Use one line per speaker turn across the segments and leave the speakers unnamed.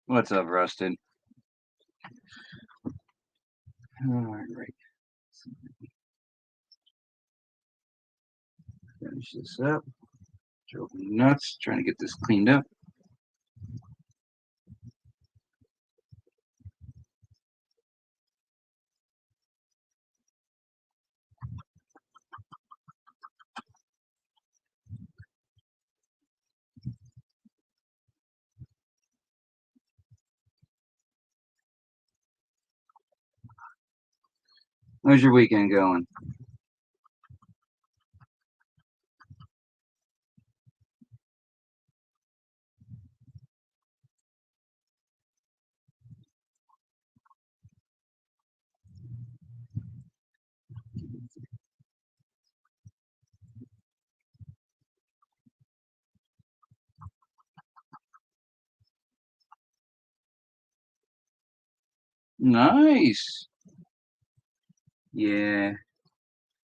What's up, Rusted? All right, finish this up. Drove me nuts trying to get this cleaned up. How's your weekend going? Nice. Yeah,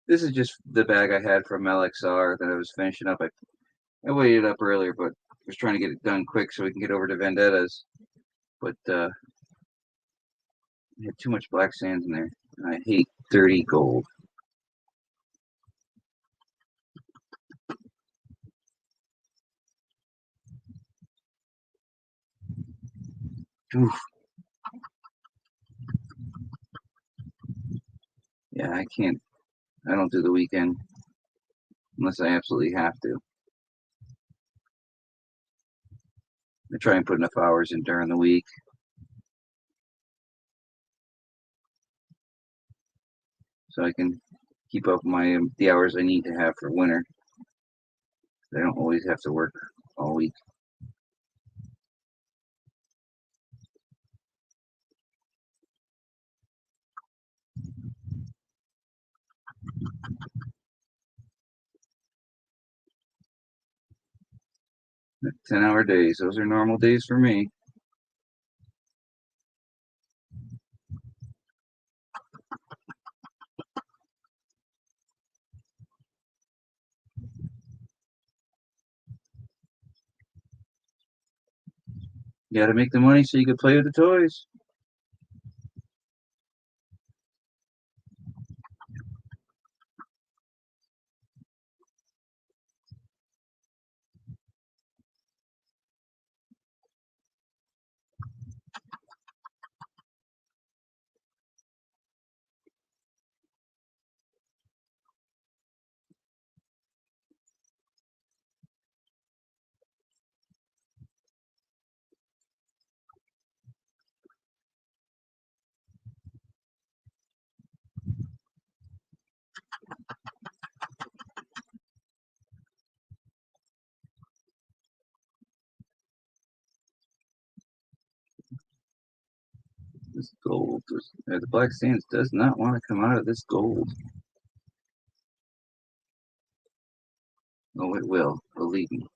this is just the bag I had from LXR that I was finishing up. I waited up earlier, but was trying to get it done quick so we can get over to Vendettas. But I had too much black sands in there. And I hate dirty gold. Oof. Yeah, I can't. I don't do the weekend unless I absolutely have to. I try and put enough hours in during the week so I can keep up my the hours I need to have for winter. I don't always have to work all week. But 10-hour days, those are normal days for me. You gotta make the money so you can play with the toys. This gold, the black sands does not want to come out of this gold. Oh, it will, believe me.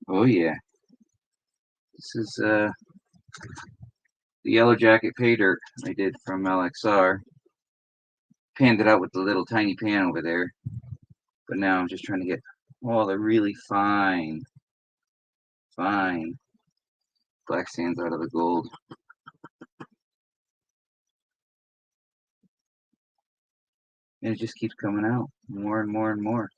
Oh yeah, this is the yellow jacket pay dirt I did from LXR. Panned it out with the little tiny pan over there, but now I'm just trying to get all the really fine black sands out of the gold. And it just keeps coming out more and more and more.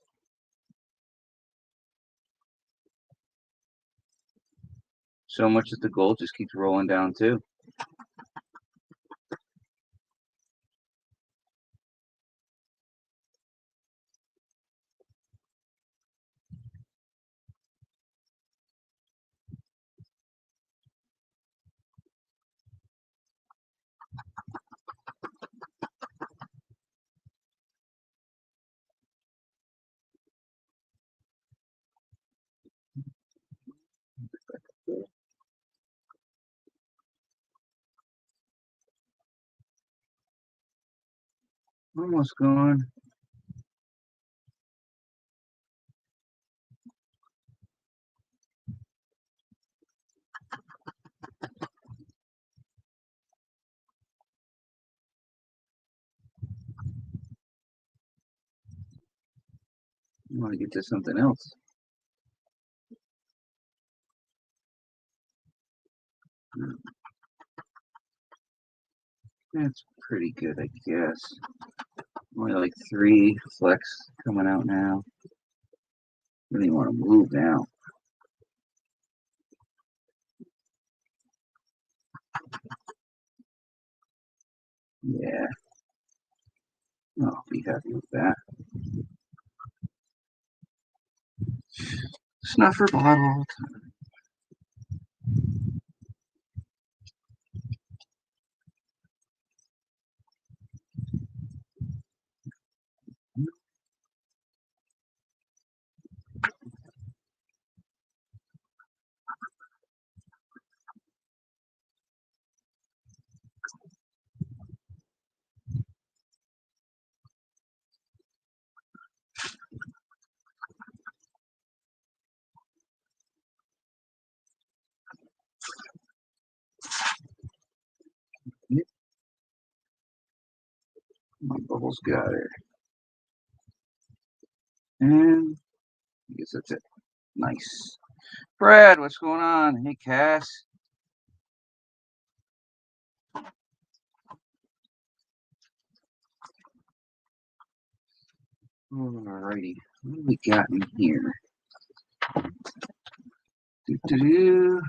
So much that the gold just keeps rolling down too. Almost gone. I want to get to something else. That's pretty good, I guess. Only like 3 flex coming out now. Really want to move now. Yeah. I'll be happy with that. Snuffer bottle. Yep. My bubbles got her. And I guess that's it. Nice. Brad, what's going on? Hey, Cass. Alrighty. What do we got in here? Doo-doo-doo.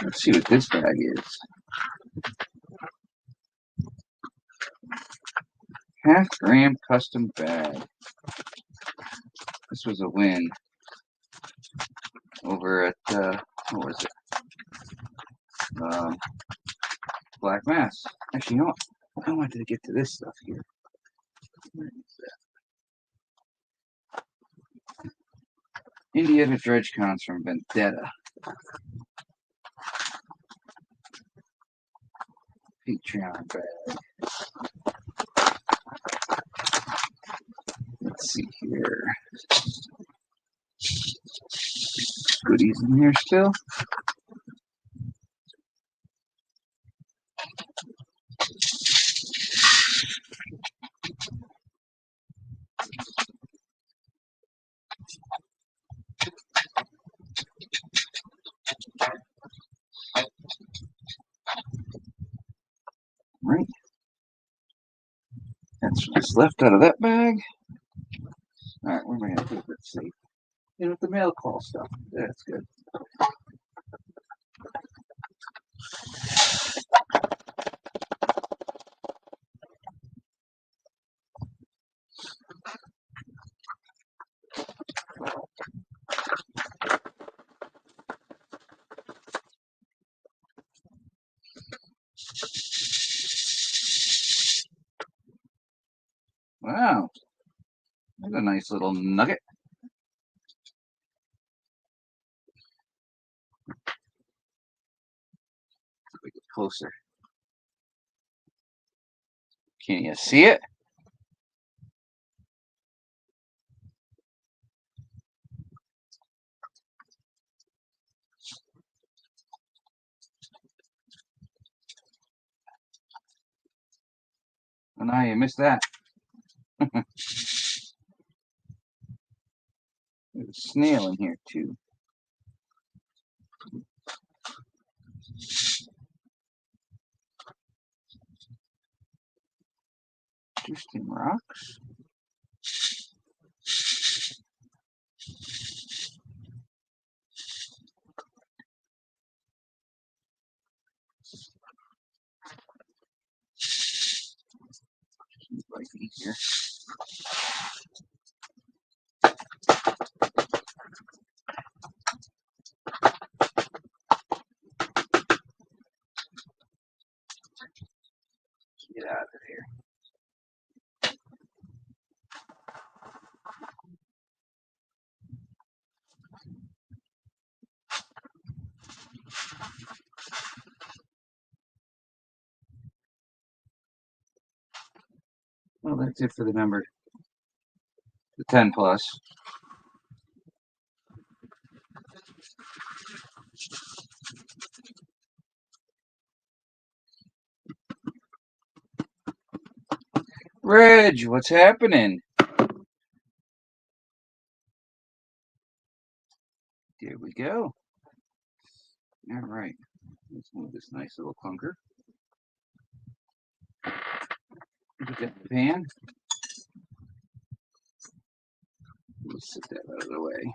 Let's see what this bag is. Half-gram custom bag. This was a win over at, what was it? Black Mass. Actually, you know what? I wanted to get to this stuff here. Where is that? Indiana Dredge Cons from Vendetta. Patreon bag. Let's see here. Goodies in here still. Right. That's what's left out of that bag. Alright, where am I going to put it? Let's see. You know, the mail call stuff. That's good. Wow. That's a nice little nugget. Let me get closer. Can you see it? Oh, now you missed that. There's a snail in here, too. Interesting rocks. Like easier. Get out of here. Well, that's it for the 10 plus. Reg, what's happening? There we go. All right. Let's move this nice little clunker. Put that in the pan. Let's set that out of the way.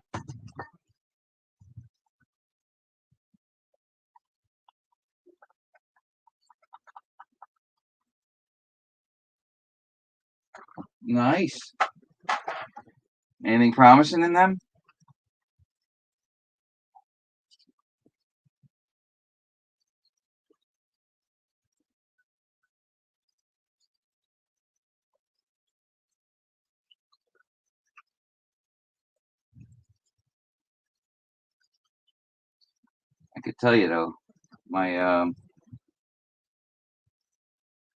Nice. Anything promising in them? I could tell you though, my I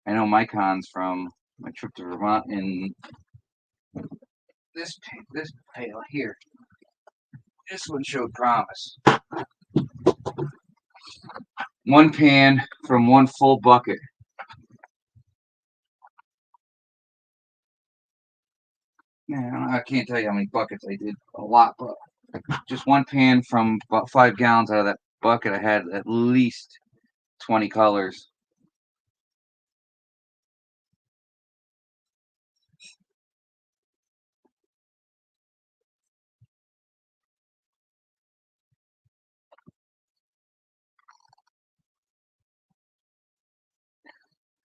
know my cons from my trip to Vermont in this pail here. This one showed promise. One pan from one full bucket. Man, I can't tell you how many buckets I did. A lot, but just one pan from about 5 gallons out of that bucket. I had at least 20 colors.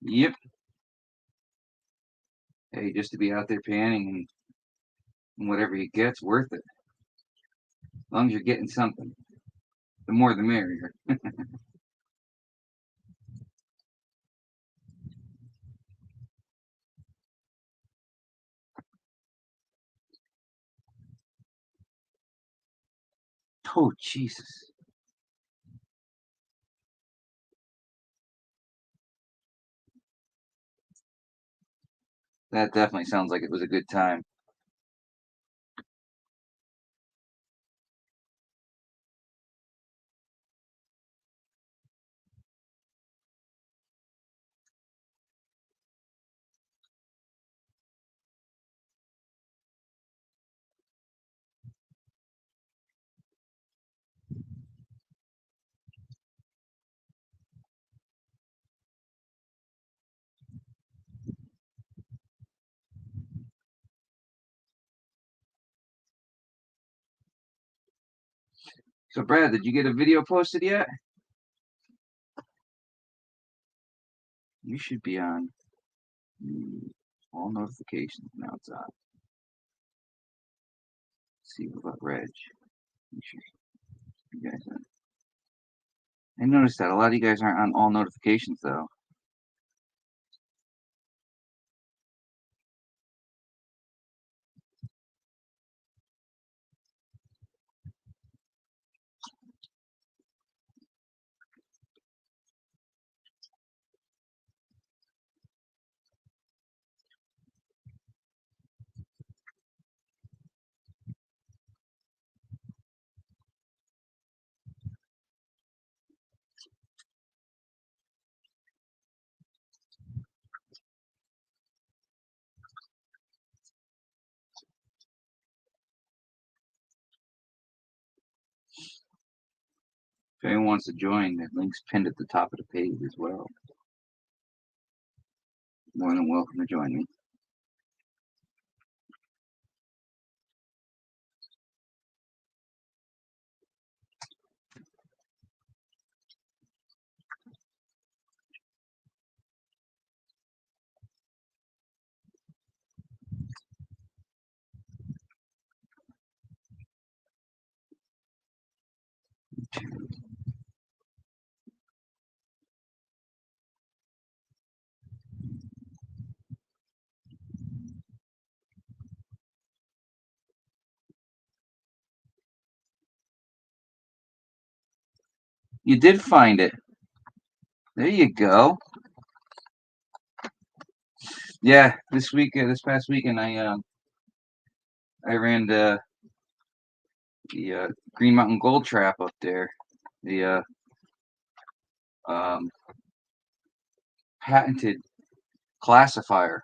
Yep. Hey, just to be out there panning and whatever you get's worth it. As long as you're getting something. The more the merrier. Oh, Jesus. That definitely sounds like it was a good time. So, Brad, did you get a video posted yet? You should be on all notifications now. It's on. Let's see what about Reg. Make sure you guys are. I noticed that a lot of you guys aren't on all notifications though. If anyone wants to join, that link's pinned at the top of the page as well. More than welcome to join me. You did find it. There you go. Yeah, this past weekend, I ran the Green Mountain Gold Trap up there. The um, patented classifier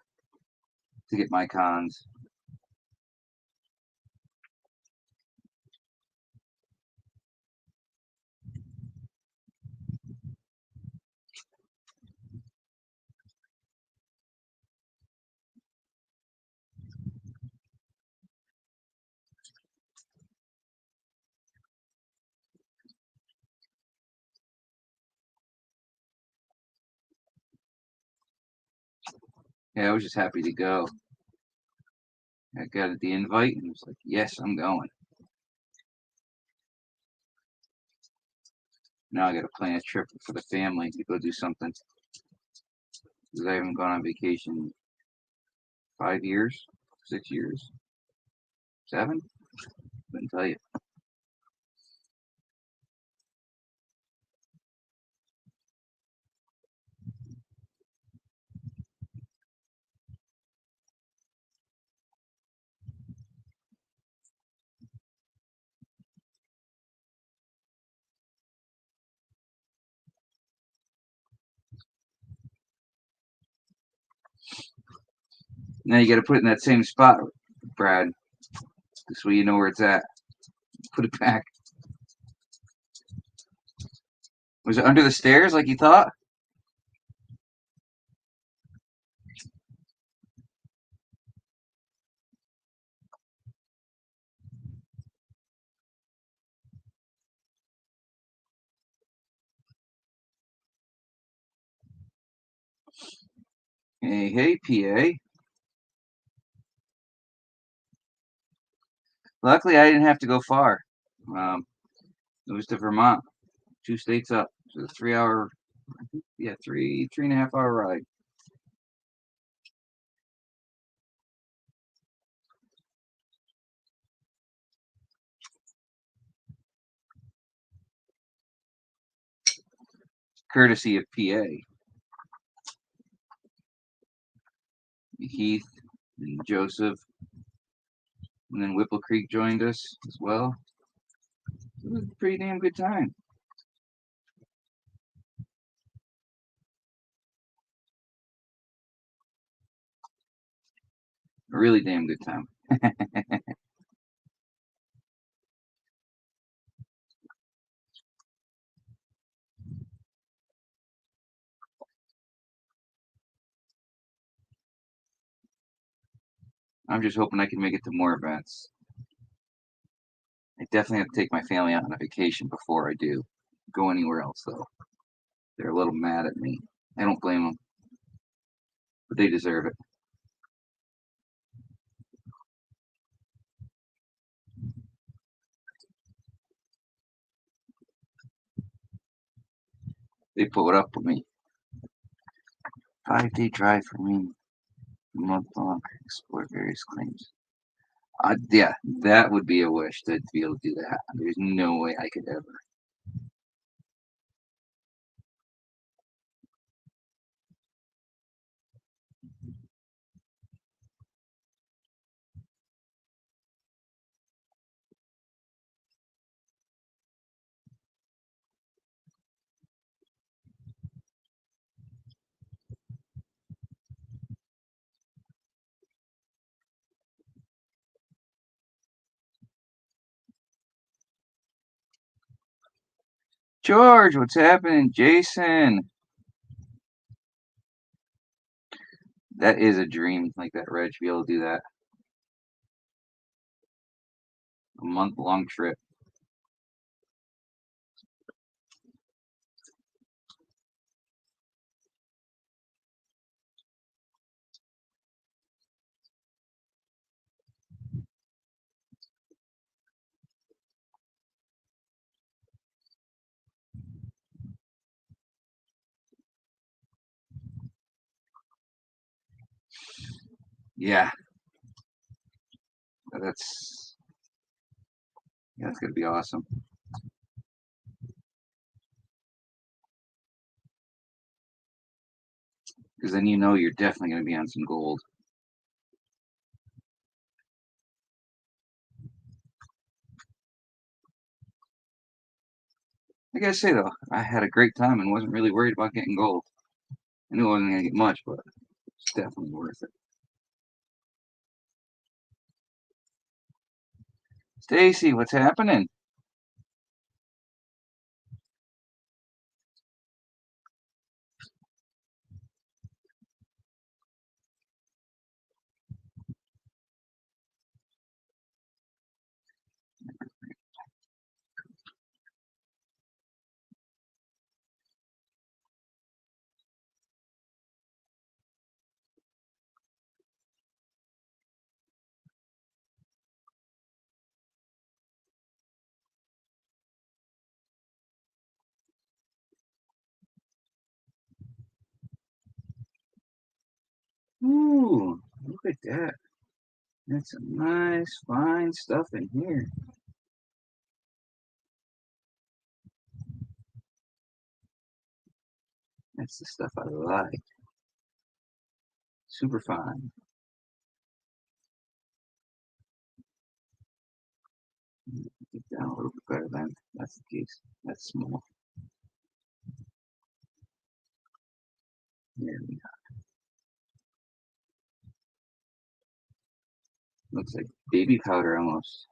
to get my cons. Yeah, I was just happy to go. I got the invite and was like, yes, I'm going. Now I got to plan a trip for the family to go do something because I haven't gone on vacation 5 years, 6 years, 7. Couldn't tell you. Now you got to put it in that same spot, Brad. This way you know where it's at. Put it back. Was it under the stairs like you thought? Hey, hey, PA. Luckily, I didn't have to go far. Um, it was to Vermont, 2 states up. So 3 hour, yeah, 3.5 hour ride. Courtesy of PA. Heath and Joseph, and then Whipple Creek joined us as well. It was a pretty damn good time. A really damn good time. I'm just hoping I can make it to more events. I definitely have to take my family out on a vacation before I do go anywhere else, though. They're a little mad at me. I don't blame them, but they deserve it. They put up with me. 5 day drive for me, a month long, explore various claims. Yeah, that would be a wish to be able to do that. There's no way I could ever. George, what's happening? Jason, that is a dream, like that, Reg, to be able to do that. A month long trip. Yeah, that's yeah, that's gonna be awesome. because then you know you're definitely going to be on some gold. I gotta say though, I had a great time and wasn't really worried about getting gold. I knew I wasn't gonna get much, but it's definitely worth it. Stacy, what's happening? Ooh, look at that. That's some nice, fine stuff in here. That's the stuff I like. Super fine. Get down a little bit better then. That's the case. That's small. There we go. Looks like baby powder almost.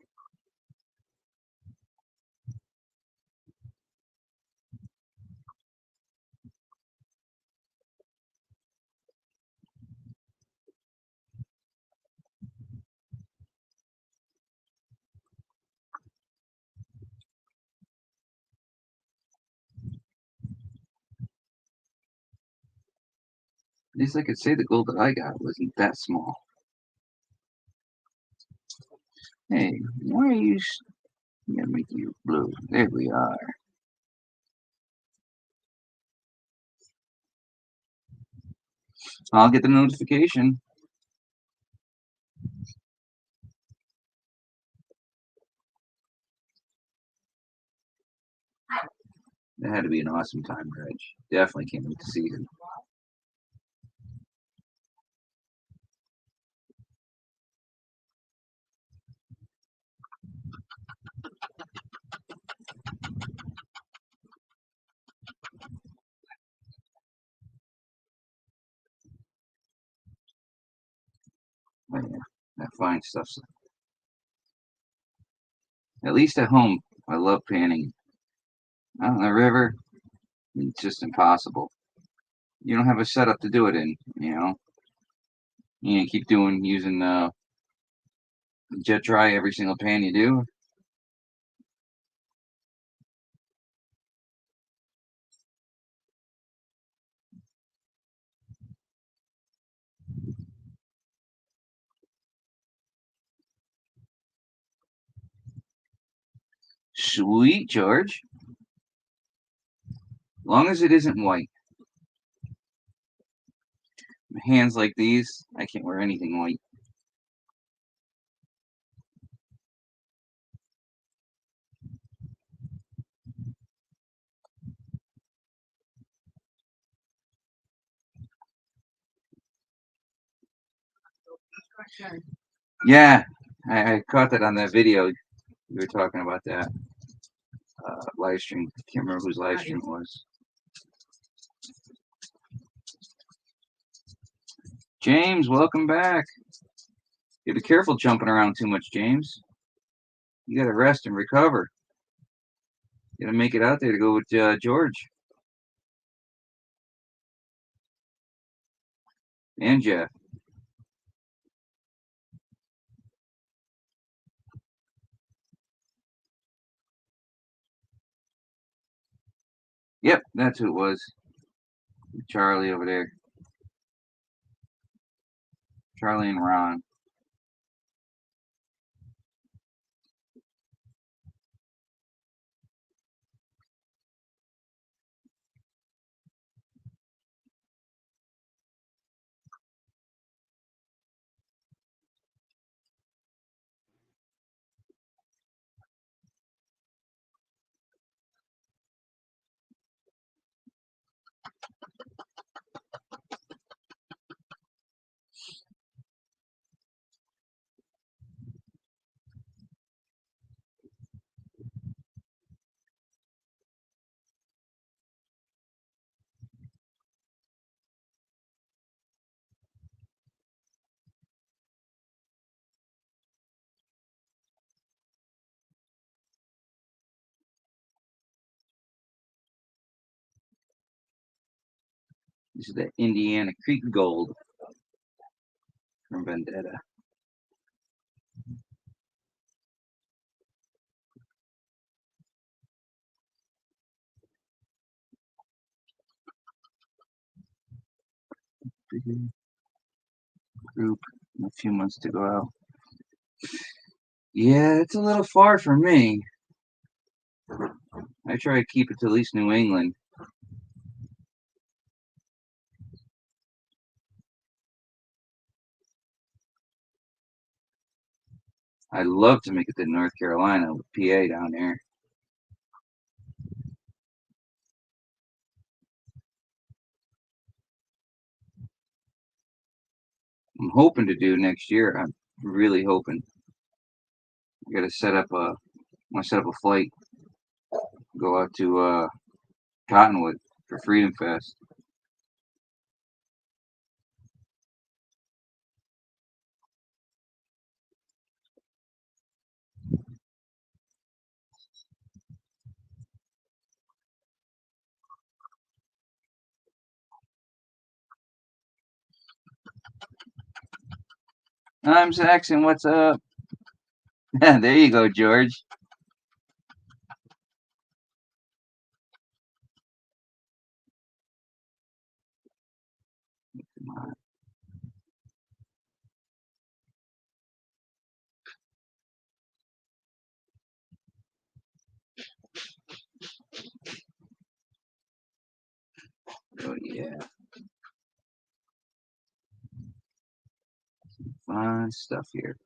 At least I could say the gold that I got wasn't that small. Hey, why are you? I'm gonna make you blue. There we are. I'll get the notification. That had to be an awesome time, Reg. Definitely can't wait to see you. Oh, yeah, that fine stuff. At least at home, I love panning. Out on the river, it's just impossible. You don't have a setup to do it in, you know. You keep doing using jet dry every single pan you do. Sweet, George. Long as it isn't white. Hands like these, I can't wear anything white. Yeah, I caught that on that video. You were talking about that live stream. I can't remember whose live stream it was. James, welcome back. You gotta be careful jumping around too much, James. You gotta rest and recover. You gotta make it out there to go with George and Jeff. Yep, that's who it was. Charlie over there. Charlie and Ron. This is the Indiana Creek Gold from Vendetta. Group in a few months to go out. Yeah, it's a little far for me. I try to keep it to at least New England. I'd love to make it to North Carolina with PA down there. I'm hoping to do next year. I'm really hoping. I gotta set up a want to set up a flight, go out to Cottonwood for Freedom Fest. I'm Saxon. What's up? There you go, George. Come on. Oh yeah, fun stuff here.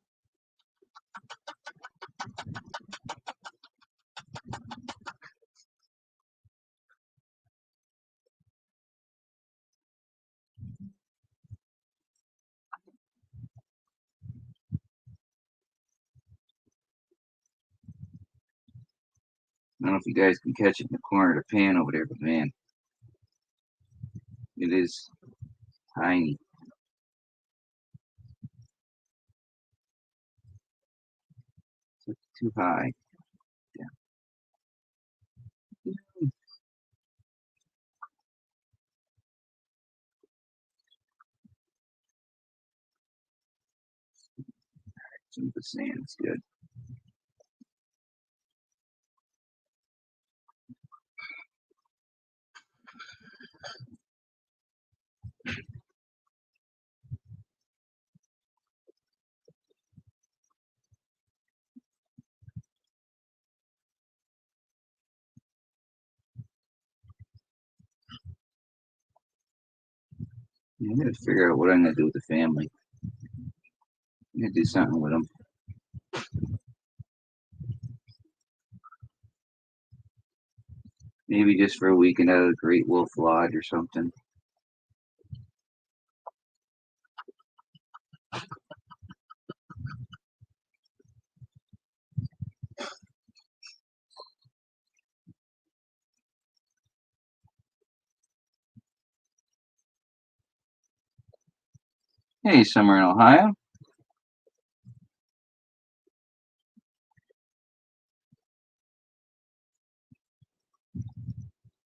I don't know if you guys can catch it in the corner of the pan over there, but man, it is tiny. It's too high. Yeah. Some of the sand's good. I gotta figure out what I'm gonna do with the family. I'm gonna do something with them. Maybe just for a weekend at a Great Wolf Lodge or something. Hey, somewhere in Ohio.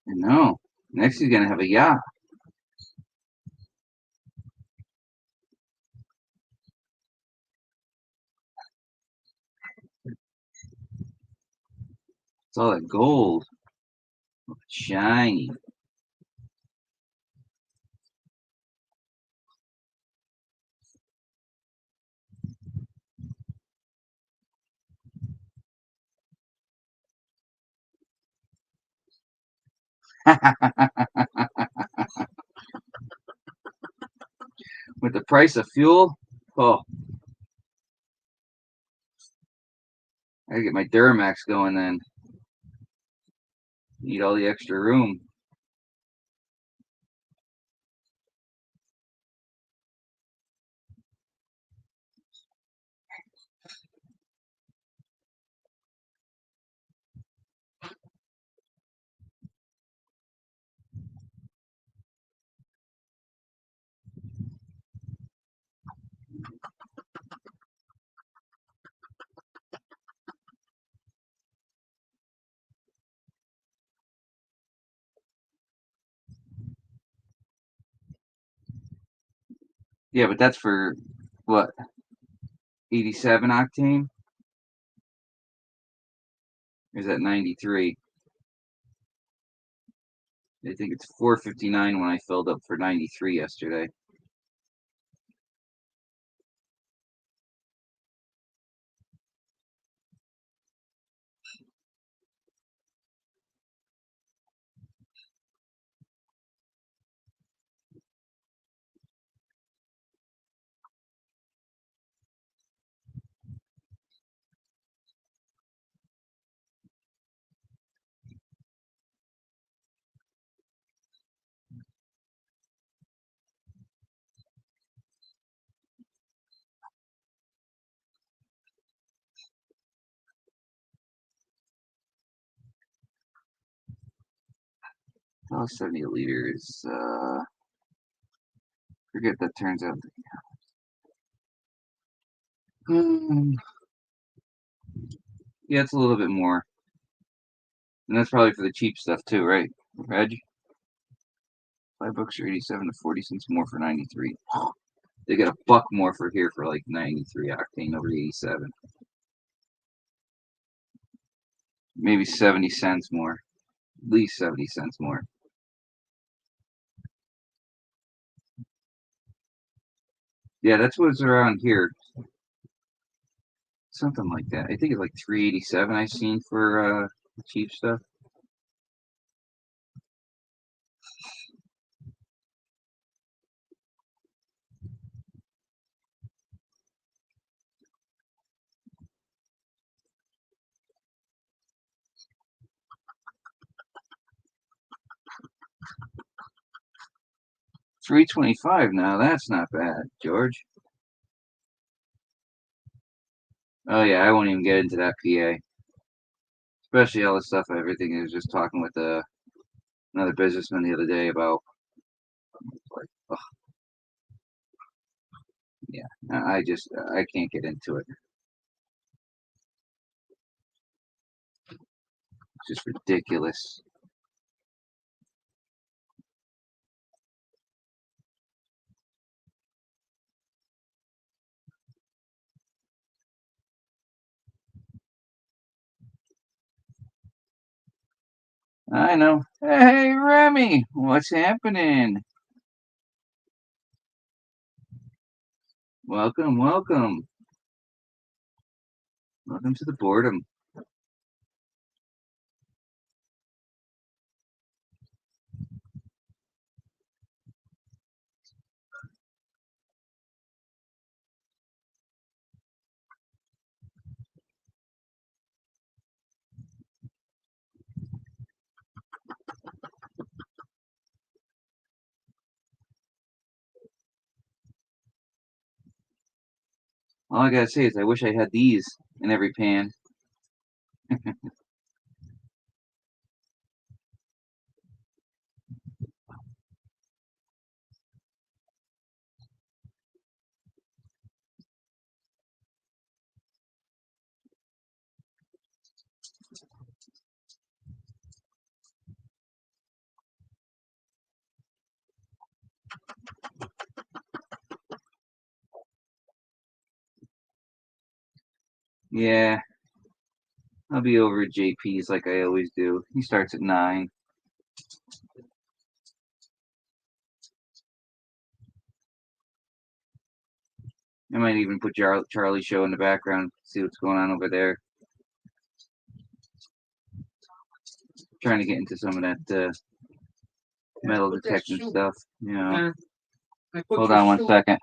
No. Next he's gonna have a yacht. It's all that gold. Shiny. With the price of fuel, oh, I gotta get my Duramax going then. Need all the extra room. Yeah, but that's for what, 87 octane? Or is that 93? I think it's 459 when I filled up for 93 yesterday. Oh, 70 liters. Forget that turns out. Yeah, it's a little bit more. And that's probably for the cheap stuff too, right, Reg? $5 or 87 to 40 cents more for 93. They get $1 more for here for like 93 octane over 87. Maybe 70 cents more. At least 70 cents more. Yeah, that's what's around here. Something like that. I think it's like 387 I've seen for cheap stuff. $3.25 now. That's not bad, George. Oh yeah, I won't even get into that PA. Especially all the stuff, everything. I was just talking with another businessman the other day about. Like, oh, yeah, I can't get into it. It's just ridiculous. I know. Hey, Remy, what's happening? Welcome, welcome. Welcome to the boredom. All I gotta say is I wish I had these in every pan. Yeah, I'll be over at JP's like I always do. He starts at 9. I might even put Charlie show in the background, see what's going on over there. Trying to get into some of that metal detecting stuff. You know. Hold on one second.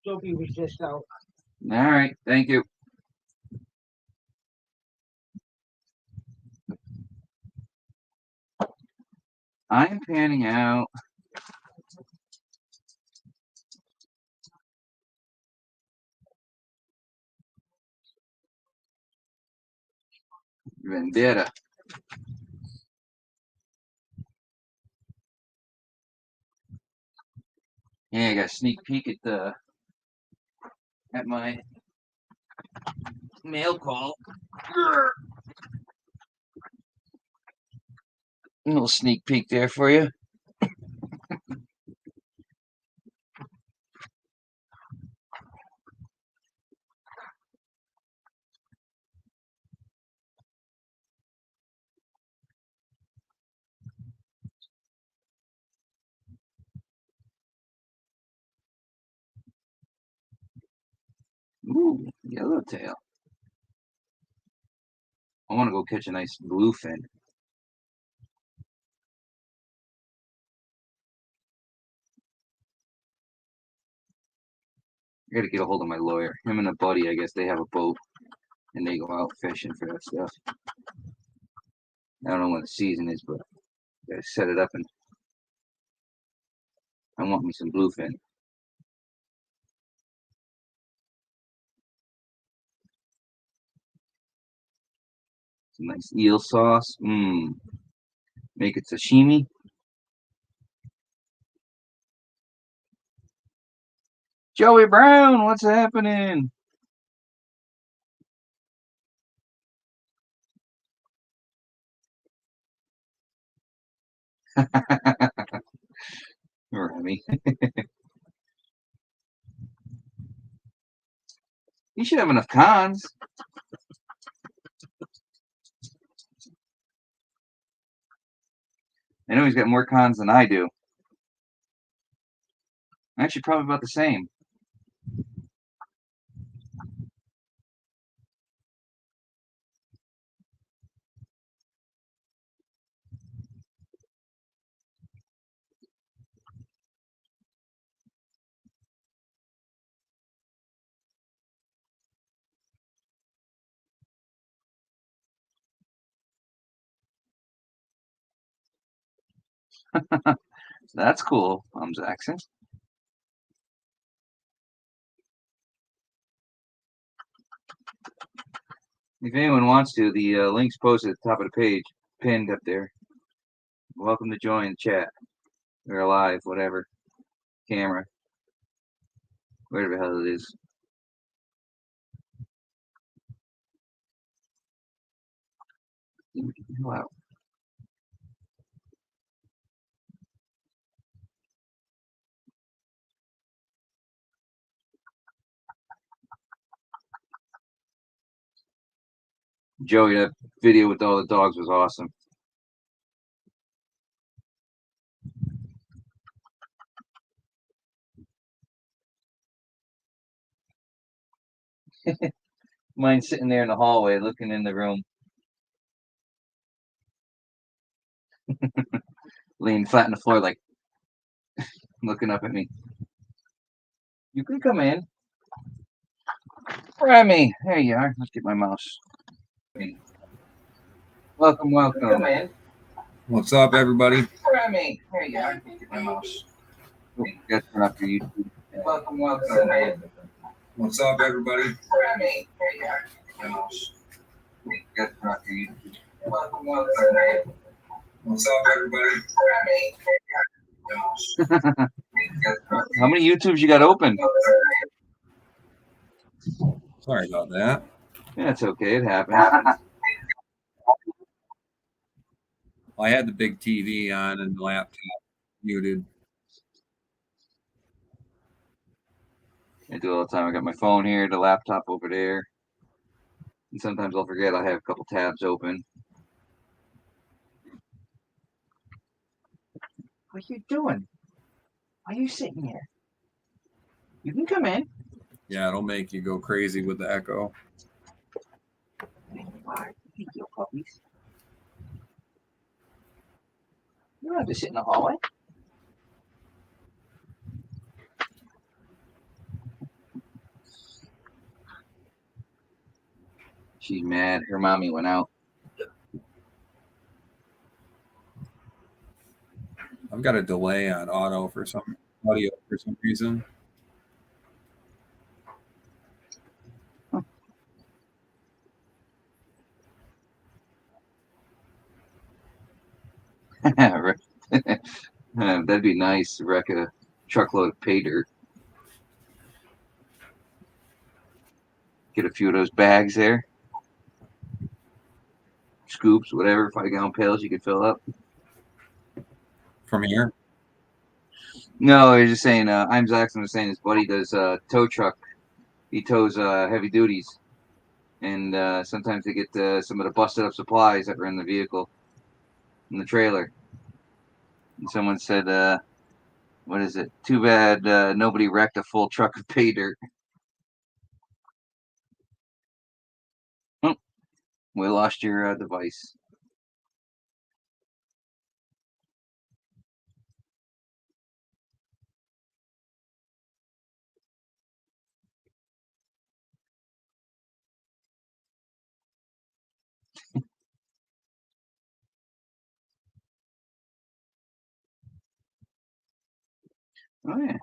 Sophie was just out.
All right, thank you. I am panning out. Vendetta. Yeah, I got a sneak peek at my mail call. little sneak peek there for you. Ooh, yellowtail. I want to go catch a nice bluefin. I gotta get a hold of my lawyer. Him and a buddy, I guess they have a boat and they go out fishing for that stuff. I don't know when the season is, but I gotta set it up and I want me some bluefin. Some nice eel sauce. Mmm. Make it sashimi. Joey Brown, what's happening? Remy. He should have enough cons. I know he's got more cons than I do. Actually, probably about the same. That's cool, Jackson. If anyone wants to, the link's posted at the top of the page, pinned up there. Welcome to join the chat. We're live, whatever. Camera. Whatever the hell it is. Wow. Joey, that video with all the dogs was awesome. Mine's sitting there in the hallway looking in the room. Laying flat on the floor, like looking up at me. You can come in. Remy, there you are. Let's get my mouse. Welcome, welcome. Come in.
What's up, everybody?
Remy, there you are. Let's get my mouse. Oh, that's not for YouTube. Welcome, welcome.
What's up, everybody?
Remy, there you are. My mouse. That's not for YouTube. Welcome, welcome.
What's up, everybody?
How many YouTubes you got open?
Sorry about that.
Yeah, it's okay. It happens.
I had the big TV on and the laptop muted.
I do all the time. I got my phone here, the laptop over there. And sometimes I'll forget I have a couple tabs open. What are you doing? Why are you sitting here? You can come in.
Yeah, it'll make you go crazy with the echo.
There you are. Hey, you puppies. You don't have to sit in the hallway. She's mad. Her mommy went out.
I've got a delay on audio for some reason.
That'd be nice. Wreck a truckload of pay dirt. Get a few of those bags there. Scoops, whatever, 5-gallon pails you could fill up.
from here.
No, you're just saying. I'm Zaxxon was saying his buddy does tow truck. He tows heavy duties, and sometimes they get some of the busted up supplies that were in the vehicle, in the trailer. And someone said, "What is it? Too bad nobody wrecked a full truck of pay dirt." Oh, we lost your device. Oh yeah,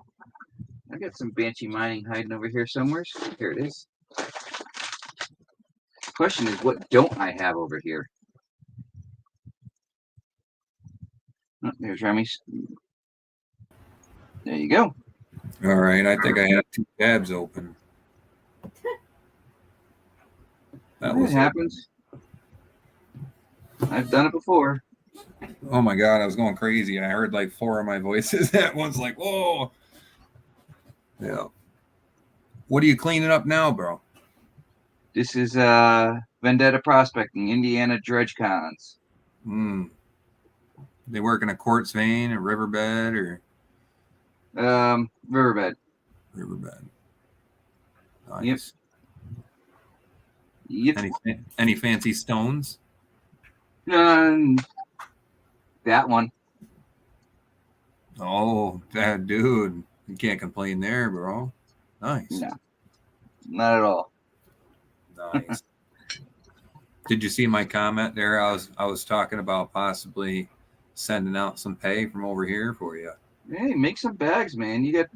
I got some Banshee mining hiding over here somewhere. Here it is. Question is, what don't I have over here? Oh, there's Remy's. There you go.
All right, I think I had 2 tabs open. That
It
was
happens. I've done it before.
Oh my god, I was going crazy. I heard like 4 of my voices at once. Like, whoa. Yeah. What are you cleaning up now, bro?
This is Vendetta Prospecting, Indiana Dredge Cons.
They work in a quartz vein, a riverbed, or
Riverbed.
riverbed. Nice.
Yep.
Any fancy stones?
That one.
Oh, that dude. You can't complain there, bro. Nice.
No, not at all.
Nice. Did you see my comment there? I was talking about possibly sending out some pay from over here for you.
Hey, make some bags, man. You got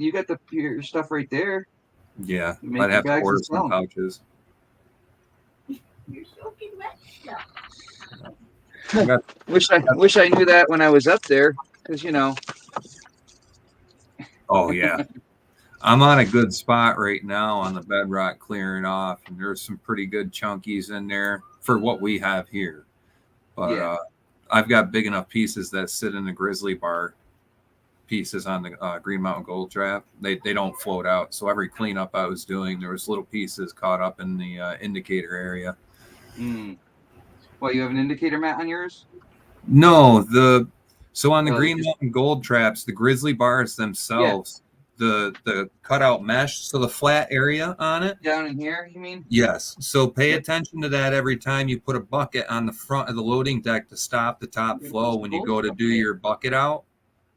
your stuff right there.
Yeah,
Make
I'd have to
bags
order
and sell
some
'em.
pouches.
You're soaking wet stuff.
Wish I knew that when I was up there, because
Oh yeah. I'm on a good spot right now on the bedrock clearing off, and there's some pretty good chunkies in there for what we have here. But
Yeah.
I've got big enough pieces that sit in the grizzly bar pieces on the Green Mountain Gold Trap. They don't float out. So every cleanup I was doing, there was little pieces caught up in the indicator area.
Well, you have an indicator mat on yours?
No, so on the
Oh,
Green Mountain Gold Traps, the grizzly bars themselves, the cutout mesh, so the flat area on it.
Down in here, you mean?
Yes. So pay
Yep.
attention to that every time you put a bucket on the front of the loading deck to stop the top flow when you go to do your bucket out.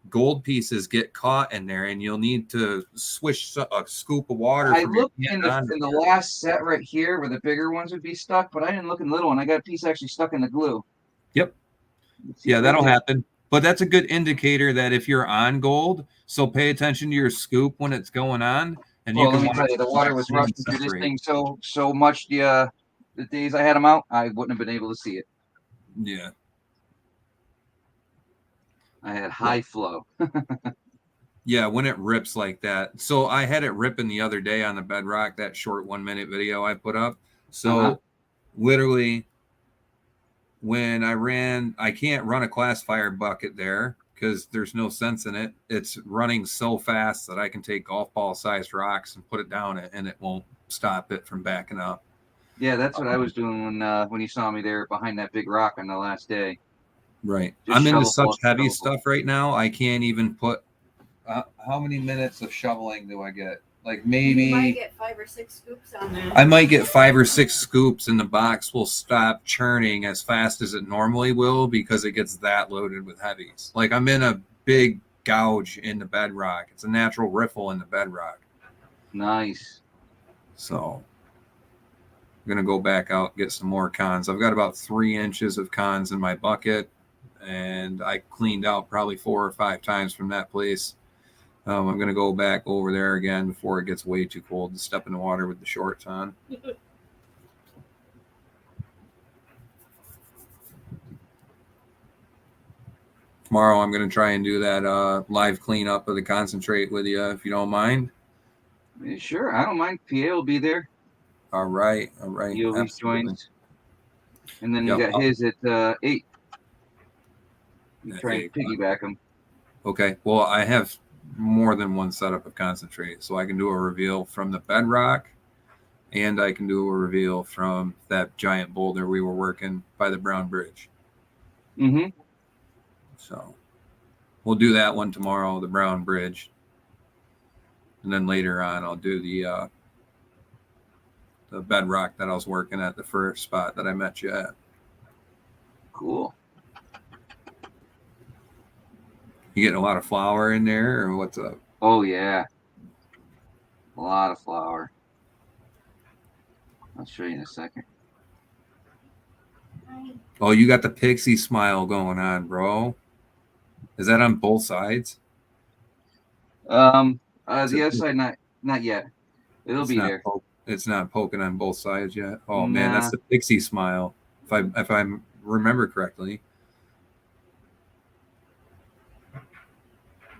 Gold pieces get caught in there, and you'll need to swish a scoop of water.
I looked in the last set right here where the bigger ones would be stuck, but I didn't look in the little one. I got a piece actually stuck in the glue.
Yep. Yeah, that'll happen. But that's a good indicator that if you're on gold, so pay attention to your scoop when it's going on. And
Well, let me tell you, the water was rushing through this thing so much. The days I had them out, I wouldn't have been able to see it.
Yeah.
I had high flow.
Yeah, when it rips like that. So I had it ripping the other day on the bedrock, that short 1-minute video I put up. So literally when I can't run a classifier bucket there because there's no sense in it. It's running so fast that I can take golf ball sized rocks and put it down it, and it won't stop it from backing up.
Yeah, that's what I was doing when you saw me there behind that big rock on the last day.
Right.
Just
I'm into
shovel
such heavy
shovel.
stuff right now. I can't even put. How many minutes of shoveling do I get? Like maybe.
You might get 5 or 6 scoops on there.
I might get 5 or 6 scoops, and the box will stop churning as fast as it normally will because it gets that loaded with heavies. Like I'm in a big gouge in the bedrock. It's a natural riffle in the bedrock.
Nice.
So I'm going to go back out, get some more cons. I've got about 3 inches of cons in my bucket, and I cleaned out probably 4 or 5 times from that place. I'm going to go back over there again before it gets way too cold to step in the water with the shorts on. Tomorrow I'm going to try and do that live cleanup of the concentrate with you, if you don't mind.
Sure, I don't mind. PA will be there.
All right.
He always joins. And then you got his at 8. You try and piggyback him.
Okay. Well, I have more than one setup of concentrate, so I can do a reveal from the bedrock, and I can do a reveal from that giant boulder we were working by the Brown Bridge.
Mm-hmm.
So we'll do that one tomorrow, the Brown Bridge, and then later on I'll do the bedrock that I was working at the first spot that I met you at.
Cool.
You getting a lot of flour in there, or what's up?
Oh yeah, a lot of flour. I'll show you in a second.
Oh, you got the pixie smile going on, bro. Is that on both sides? Is
The
it,
other side, not yet. It'll be there.
it's not poking on both sides yet. Oh man, that's
Nah.
the pixie smile. If I remember correctly,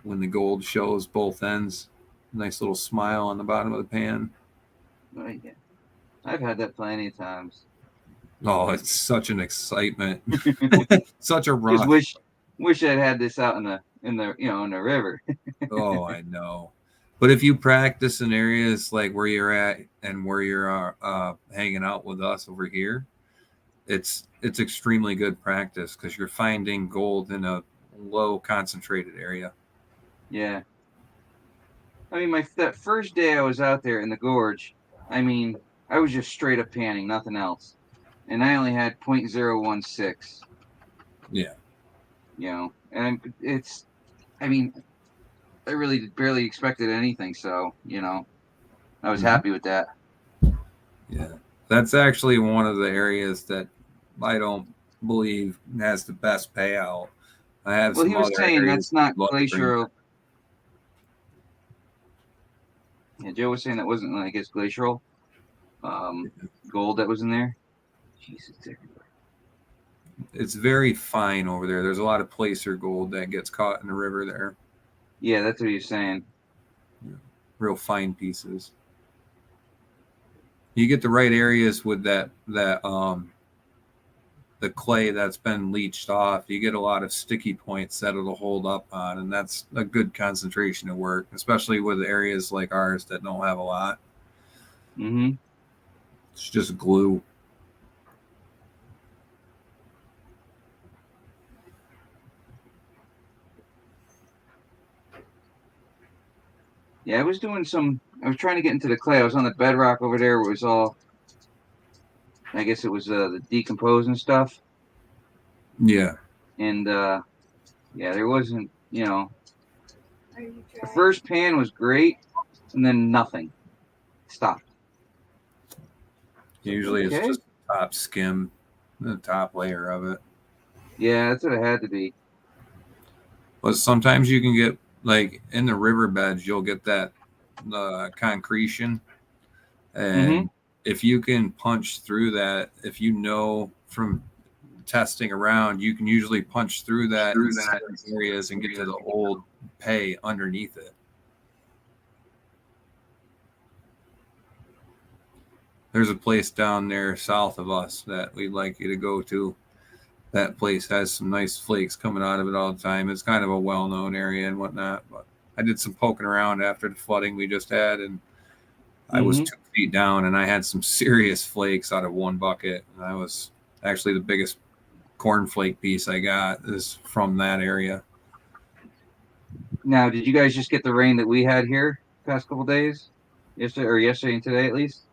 when the gold shows both ends, nice little smile on the bottom of the pan.
Oh, yeah. I've had that plenty of times.
Oh, it's such an excitement, such a
Just
rush.
wish I'd had this out in the in the river.
Oh, I know. But if you practice in areas like where you're at and where you're hanging out with us over here, it's extremely good practice because you're finding gold in a low concentrated area.
Yeah. I mean, that first day I was out there in the gorge, I mean, I was just straight up panning, nothing else, and I only had .016.
Yeah.
And it's, I mean, I really barely expected anything, so I was happy with that.
Yeah. That's actually one of the areas that I don't believe has the best payout. I have
Well,
some
he was
other
saying
areas
that's not
love to bring.
glacial. Yeah, Joe was saying that wasn't, I guess, glacial gold that was in there. Jesus,
It's very fine over there. There's a lot of placer gold that gets caught in the river there.
yeah, that's what he was saying.
Real fine pieces. You get the right areas with that the clay that's been leached off. You get a lot of sticky points that it'll hold up on, and that's a good concentration of work, especially with areas like ours that don't have a lot.
Mm-hmm.
It's just glue.
Yeah, I was trying to get into the clay. I was on the bedrock over there where it was all, I guess it was the decomposing stuff.
Yeah.
And yeah, there wasn't,
Are you
the
trying?
first pan was great, and then nothing. Stopped.
Usually it's
Okay.
just top skim, the top layer of it.
Yeah, that's what it had to be.
But sometimes you can get, like in the riverbeds, you'll get that concretion. And if you can punch through that, if you know from testing around, you can usually punch through that in certain areas and get to the old pay underneath it. There's a place down there south of us that we'd like you to go to. That place has some nice flakes coming out of it all the time. It's kind of a well-known area and whatnot, but I did some poking around after the flooding we just had, and I was 2 feet down, and I had some serious flakes out of one bucket. And I was actually the biggest cornflake piece I got is from that area.
Now, did you guys just get the rain that we had here past couple days? Yesterday and today at least?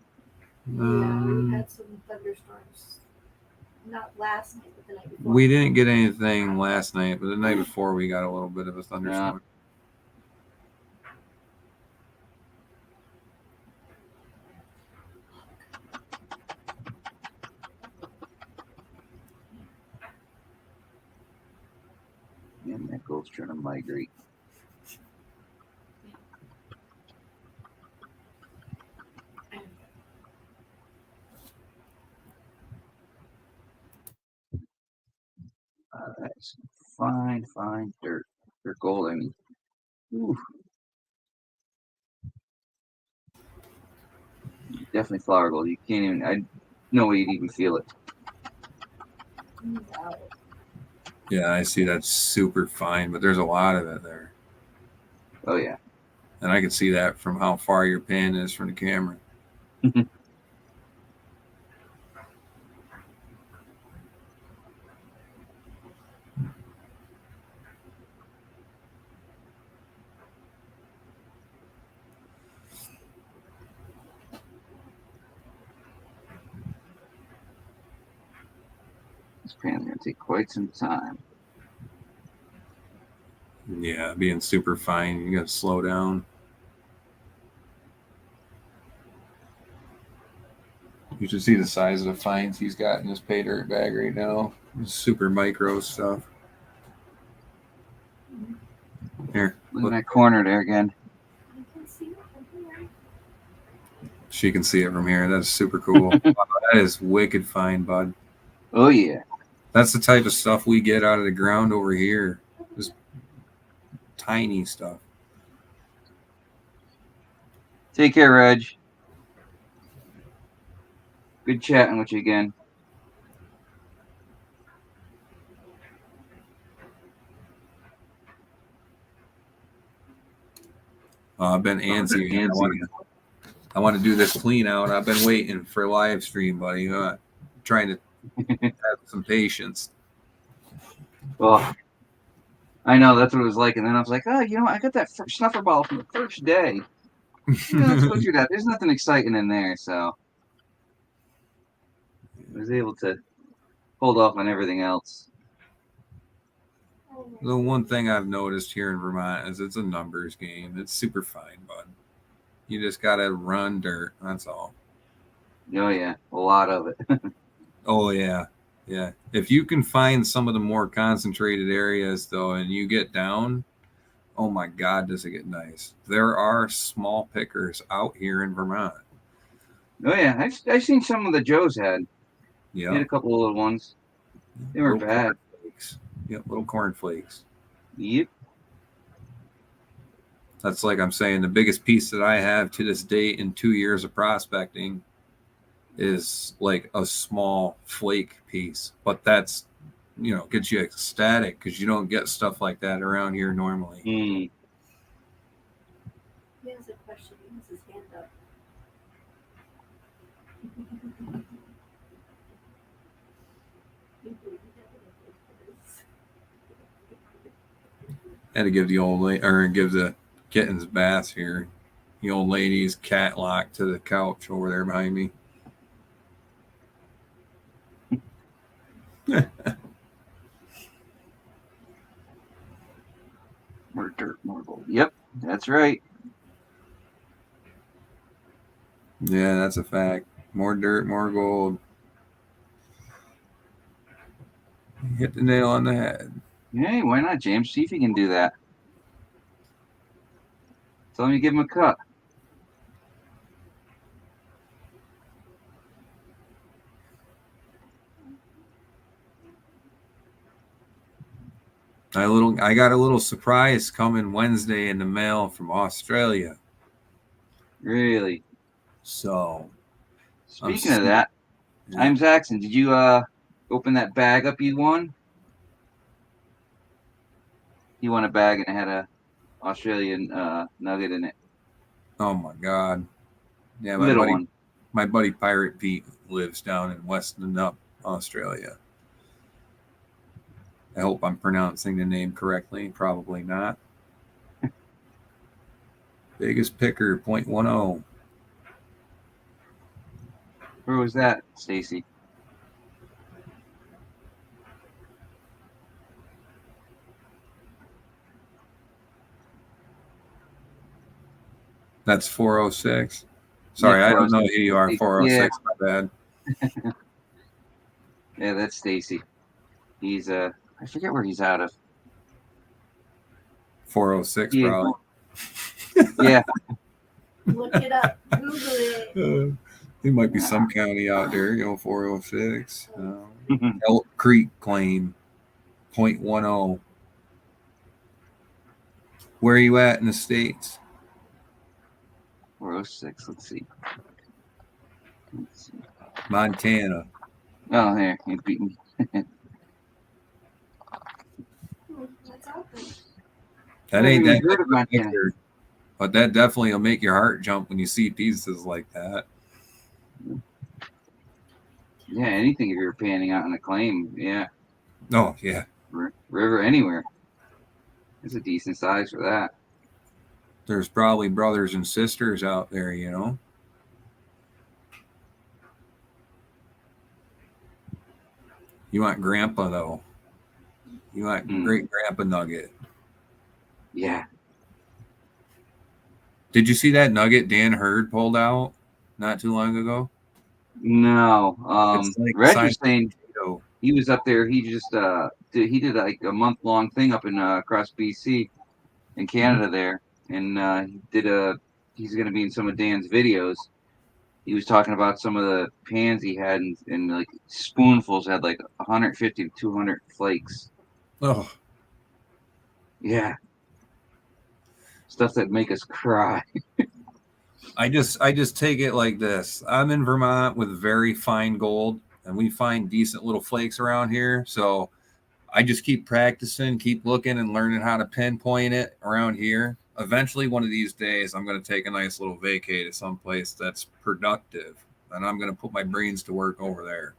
Yeah, we had some thunderstorms. Not last night, but the night before.
We didn't get anything last night, but the night before we got a little bit of a thunderstorm.
Yeah, that gold's trying to migrate. That's fine dirt. Or gold, I mean. Ooh. Definitely flower gold. You can't even, no way you'd even feel it.
Wow.
Yeah, I see that's super fine, but there's a lot of it there.
Oh yeah.
And I can see that from how far your pan is from the camera.
This pan's gonna take quite some time.
Yeah, being super fine, you got to slow down. You should see the size of the fines he's got in his pay dirt bag right now. It's super micro stuff. Here,
Look
look.
at that corner there again.
I can see it from here.
She can see it from here. That's super cool. Wow, that is wicked fine, bud.
Oh yeah.
That's the type of stuff we get out of the ground over here. Just tiny stuff.
Take care, Reg. Good chatting with you again.
I've been antsy. I want to do this clean out. I've been waiting for a live stream, buddy. Trying to have some patience.
Well, I know that's what it was like, and then I was like, oh, you know, I got that snuffer bottle from the first day. Yeah, let's go through that. There's nothing exciting in there, so I was able to hold off on everything else.
The one thing I've noticed here in Vermont is it's a numbers game. It's super fine, bud. You just gotta run dirt. That's all.
Oh yeah, a lot of it.
Oh yeah, yeah. If you can find some of the more concentrated areas though, and you get down, oh my God, does it get nice? There are small pickers out here in Vermont.
Oh yeah, I've seen some of the Joes had.
Yeah,
Had a couple of little ones. They weren't bad.
Cornflakes. Yep, little cornflakes.
Yep.
That's like I'm saying, the biggest piece that I have to this date in 2 years of prospecting is like a small flake piece, but that's, gets you ecstatic because you don't get stuff like that around here normally.
Mm.
He has a question. He has his hand up.
Had to give the old lady, or give the kittens baths here. The old lady's cat locked to the couch over there behind me.
More dirt, more gold. Yep, that's right.
Yeah, that's a fact. More dirt, more gold. Hit the nail on the head.
Hey, why not, James? See if you can do that. Tell him you give him a cut.
I got a little surprise coming Wednesday in the mail from Australia.
Really?
So
Speaking of that, I'm Zaxxon. Did you open that bag up you won? You won a bag and it had a Australian nugget in it.
Oh my God. Yeah,
Little one.
My buddy Pirate Pete lives down in Weston Up, Australia. I hope I'm pronouncing the name correctly. Probably not. Biggest picker, 0.10.
Where was that, Stacy?
That's 406. Sorry,
Yeah,
I don't know who you are. 406.
Yeah.
My bad.
Yeah, that's Stacy. He's I forget where he's out of.
406
Yeah.
probably.
Yeah.
Look it up. Google it.
There might be some county out there, 406. Elk Creek claim, 0.10. Where are you at in the States?
406. Let's see.
Montana.
Oh, there. He beat me.
That
I
ain't
haven't
that
even heard
big
of
of a
Montana.
picture, but that definitely will make your heart jump when you see pieces like that.
Yeah, anything if you're panning out on a claim, yeah.
Oh yeah,
River anywhere. It's a decent size for that.
there's probably brothers and sisters out there, you know. You want grandpa though. You want great grandpa nugget.
Yeah.
Did you see that nugget Dan Hurd pulled out not too long ago?
No.
It's like
Reg
size
was saying
potato.
he was up there. He just did like a month-long thing up in across BC in Canada there, and he did a. He's going to be in some of Dan's videos. He was talking about some of the pans he had, and like spoonfuls had like 150 to 200 flakes.
Oh,
Yeah, stuff that make us cry.
I just take it like this. I'm in Vermont with very fine gold, and we find decent little flakes around here. So I just keep practicing, keep looking and learning how to pinpoint it around here. Eventually, one of these days, I'm going to take a nice little vacay to someplace that's productive, and I'm going to put my brains to work over there.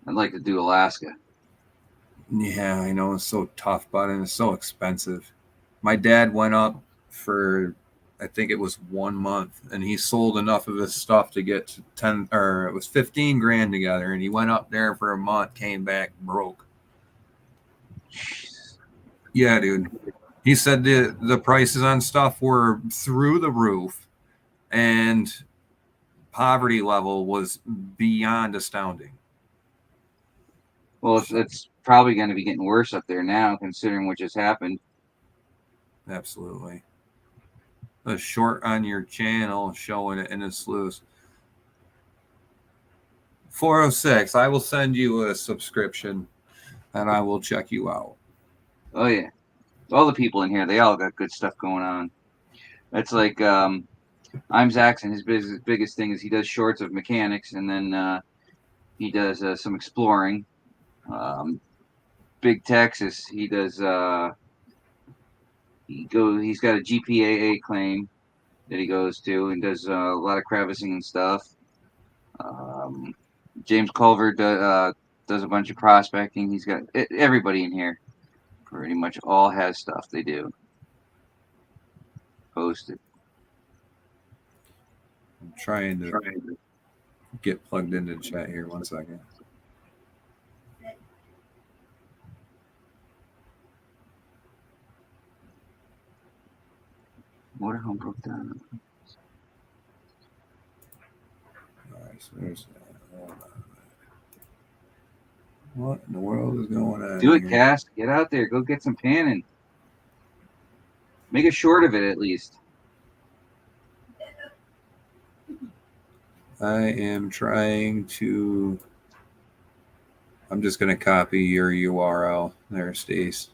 I'd like to do Alaska.
Yeah, I know it's so tough, but and it's so expensive. My dad went up for, I think it was 1 month, and he sold enough of his stuff to get to 10 or it was 15 grand together, and he went up there for a month, came back broke. Yeah, dude. He said the prices on stuff were through the roof, and poverty level was beyond astounding.
Well, it's probably going to be getting worse up there now, considering what just happened.
Absolutely. A short on your channel showing it in a sluice. 406. I will send you a subscription, and I will check you out.
Oh yeah, all the people in here, they all got good stuff going on. It's like I'm Zaxxon. His biggest thing is he does shorts of mechanics, and then he does some exploring. Big Texas, he does. He's got a GPAA claim that he goes to and does a lot of crevicing and stuff. James Culver does a bunch of prospecting. He's got everybody in here. Pretty much all has stuff they do posted.
I'm trying to get plugged into the chat here. 1 second.
Motorhome broke down.
All right, so there's what in the world is going on?
Do it,
here?
Cass. Get out there. Go get some panning. Make a short of it at least.
I am trying to. I'm just going to copy your URL there, Stace.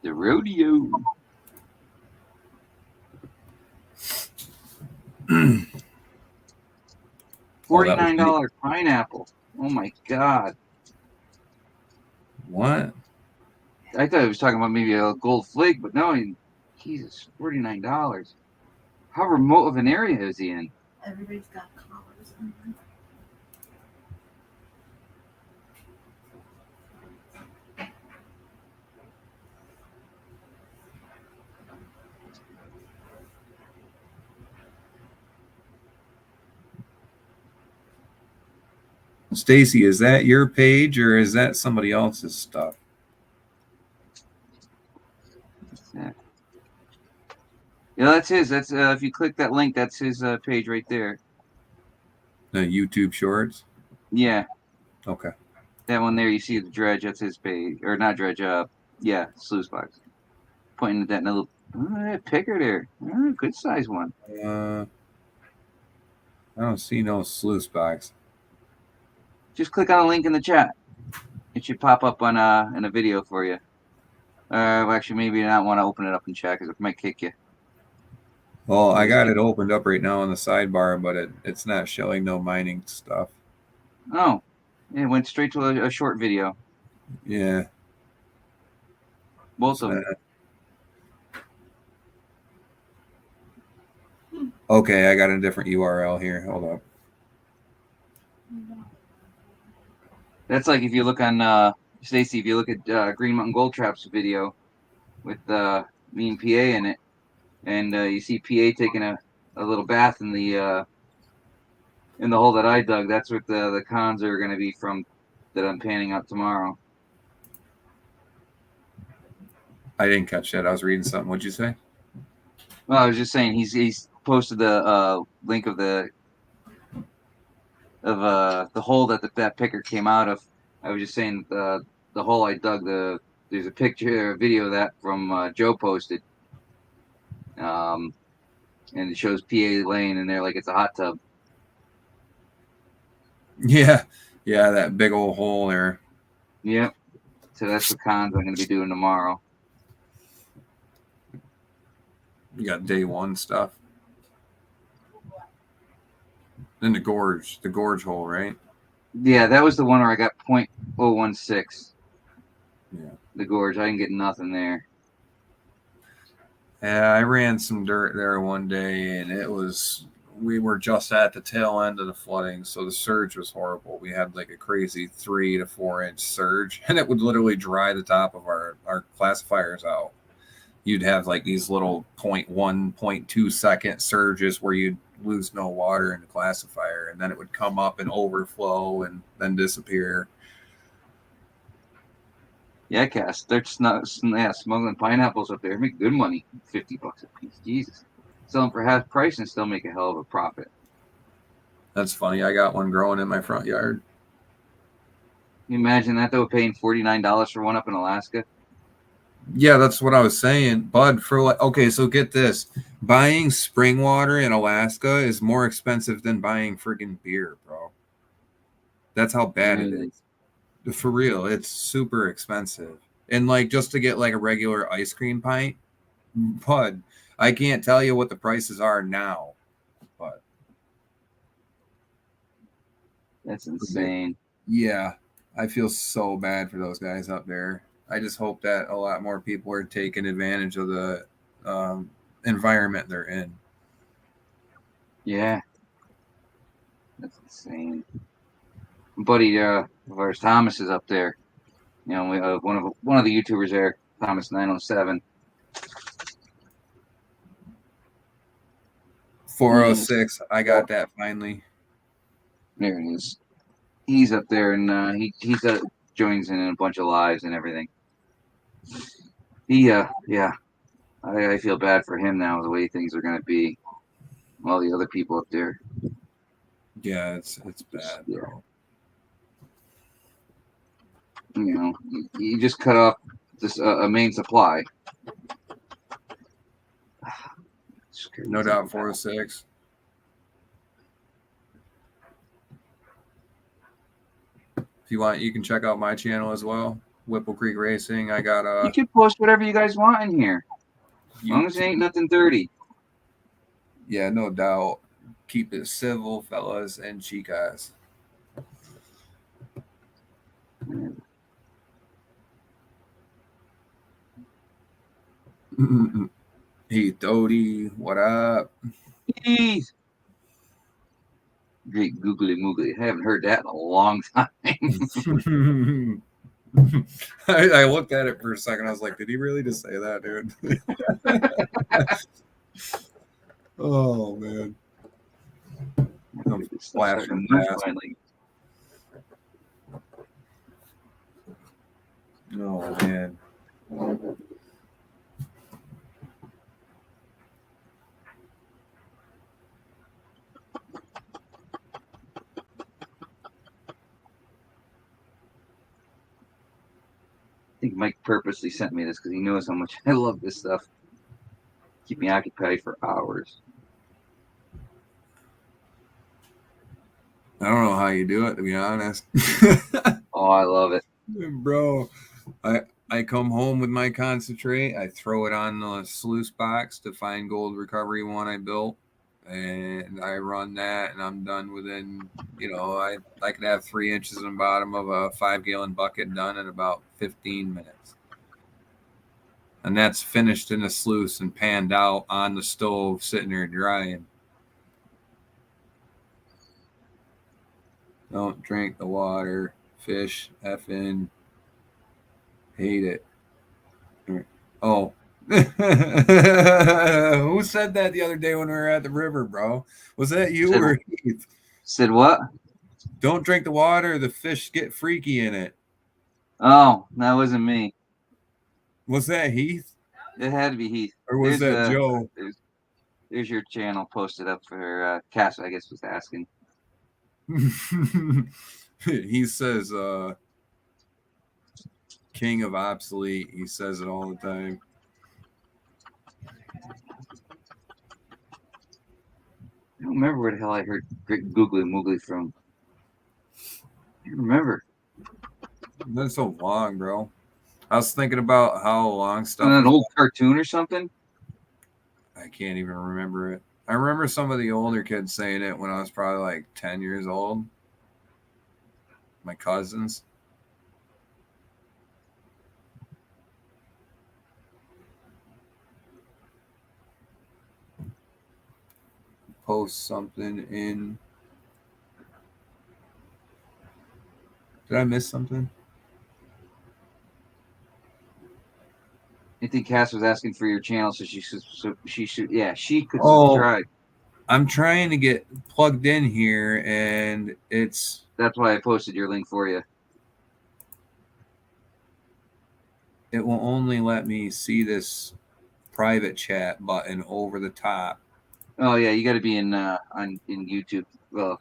The rodeo. $49 pineapple. Oh my god.
What?
I thought he was talking about maybe a gold flake, but no, Jesus, $49. How remote of an area is he in?
Everybody's got collars on.
Stacy, is that your page or is that somebody else's stuff?
Yeah, that's his. That's if you click that link, that's his page right there.
The YouTube Shorts?
Yeah.
Okay.
That one there, you see the dredge, that's his page. Or not dredge, yeah, sluice box. Pointing at that little picker there. Good size one.
I don't see no sluice box.
Just click on a link in the chat. It should pop up on in a video for you. Well, actually, maybe you not want to open it up in chat because it might kick you.
Well, I got it opened up right now on the sidebar, but it's not showing no mining stuff.
Oh, It went straight to a short video.
Yeah.
Both of them.
Okay, I got a different URL here. Hold up.
That's like if you look on Stacy, if you look at Green Mountain Gold Trap's video with me and PA in it, and you see PA taking a little bath in the hole that I dug. That's what the cons are going to be from that I'm panning out tomorrow.
I didn't catch that. I was reading something. What'd you say?
Well, I was just saying he's posted the link of the hole that picker came out of. I was just saying the hole I dug. There's a picture, a video of that from Joe posted. And it shows PA laying in there like it's a hot tub.
Yeah, that big old hole there.
Yep. So that's the cons I'm going to be doing tomorrow.
You got day one stuff. Then the gorge hole, right?
Yeah, that was the one where I got .016.
Yeah.
The gorge, I didn't get nothing there.
Yeah, I ran some dirt there one day, and we were just at the tail end of the flooding, so the surge was horrible. We had like a crazy 3 to 4 inch surge, and it would literally dry the top of our classifiers out. You'd have like these little 0.1, 0.2 second surges where you'd lose no water in the classifier, and then it would come up and overflow and then disappear.
Yeah, Cass, they're smuggling pineapples up there. Make good money, $50 a piece. Jesus, sell them for half price and still make a hell of a profit.
That's funny. I got one growing in my front yard.
Can you imagine that though, paying $49 for one up in Alaska?
Yeah, that's what I was saying, Bud. For like, okay, so get this: buying spring water in Alaska is more expensive than buying friggin' beer, bro. That's how bad it is. For real, it's super expensive. And like just to get like a regular ice cream pint, Bud, I can't tell you what the prices are now, but
That's insane.
yeah, I feel so bad for those guys up there. I just hope that a lot more people are taking advantage of the environment they're in.
Yeah, that's insane. Buddy, of ours, Thomas is up there. You know, one of the YouTubers there, Thomas 907.
406, I got that finally.
There it is. He's up there, and he joins in a bunch of lives and everything. Yeah, I feel bad for him now, the way things are going to be. All the other people up there.
Yeah, it's bad,
Yeah.
bro.
You know, you just cut off this a main supply.
No doubt, 406. If you want, you can check out my channel as well, Whipple Creek Racing. I got
You can post whatever you guys want in here, as long as it ain't nothing dirty.
Yeah, no doubt. Keep it civil, fellas and chicas. Hey, Dodie, what up?
Jeez. Great googly moogly. I haven't heard that in a long time.
I looked at it for a second. I was like, did he really just say that, dude? Oh, man. I'm flashing fast. Oh, man.
I think Mike purposely sent me this because he knows how much I love this stuff. Keep me occupied for hours.
I don't know how you do it, to be honest.
Oh, I love it.
Bro, I come home with my concentrate. I throw it on the sluice box to find gold recovery one I built. and I run that, and I'm done within, I could have 3 inches in the bottom of a 5-gallon bucket done in about 15 minutes. And that's finished in a sluice and panned out on the stove, sitting there drying. Don't drink the water. Fish effing hate it. Oh. Who said that the other day when we were at the river, bro? Was that you
Said-
or Heath?
Said what?
Don't drink the water. The fish get freaky in it.
Oh, that wasn't me.
Was that Heath?
It had to be Heath.
Or was that Joe?
There's your channel posted up for Cass, I guess, was asking.
He says, King of Obsolete. He says it all the time.
I don't remember where the hell I heard Googly Moogly from. I don't remember.
That's so long, bro. I was thinking about how long stuff.
An old cartoon or something?
I can't even remember it. I remember some of the older kids saying it when I was probably like 10 years old. My cousins. Post something in. Did I miss something?
I think Cass was asking for your channel, so she should she could
Oh.
subscribe.
I'm trying to get plugged in here, and it's.
That's why I posted your link for you.
It will only let me see this private chat button over the top.
Oh yeah, you got to be in YouTube. Well,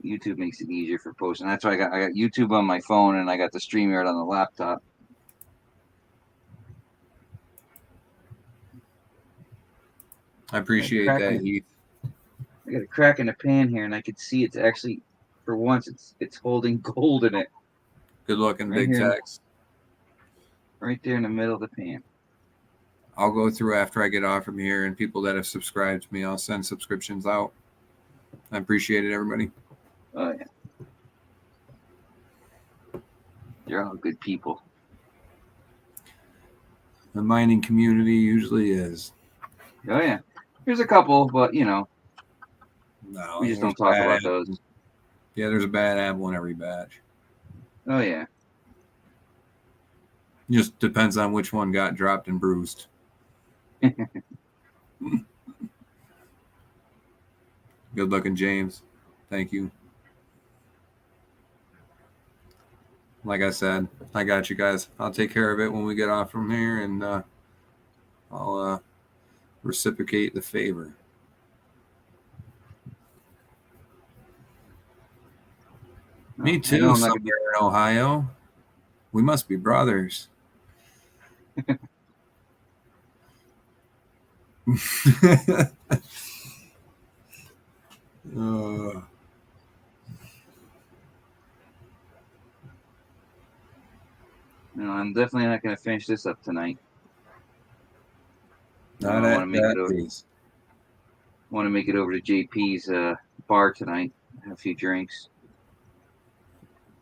YouTube makes it easier for posting. That's why I got YouTube on my phone and I got the StreamYard on the laptop.
I appreciate that, Heath.
I got a crack in the pan here, and I could see it's actually, for once, it's holding gold in it.
Good looking,
Right
big
here.
text.
Right there in the middle of the pan.
I'll go through after I get off from here, and people that have subscribed to me, I'll send subscriptions out. I appreciate it, everybody.
Oh yeah. You're all good people.
The mining community usually is.
Oh yeah. There's a couple, but
No,
we just don't
there's
talk
bad
about
apple.
those.
Yeah, there's a bad apple in every batch.
Oh yeah.
Just depends on which one got dropped and bruised. Good looking, James. Thank you. Like I said, I got you guys. I'll take care of it when we get off from here, and I'll reciprocate the favor. Me too, somewhere in Ohio. We must be brothers.
No, I'm definitely not going to finish this up tonight.
Not
I
at
want to make
that
it over.
pace.
Want to make it over to JP's bar tonight. Have a few drinks.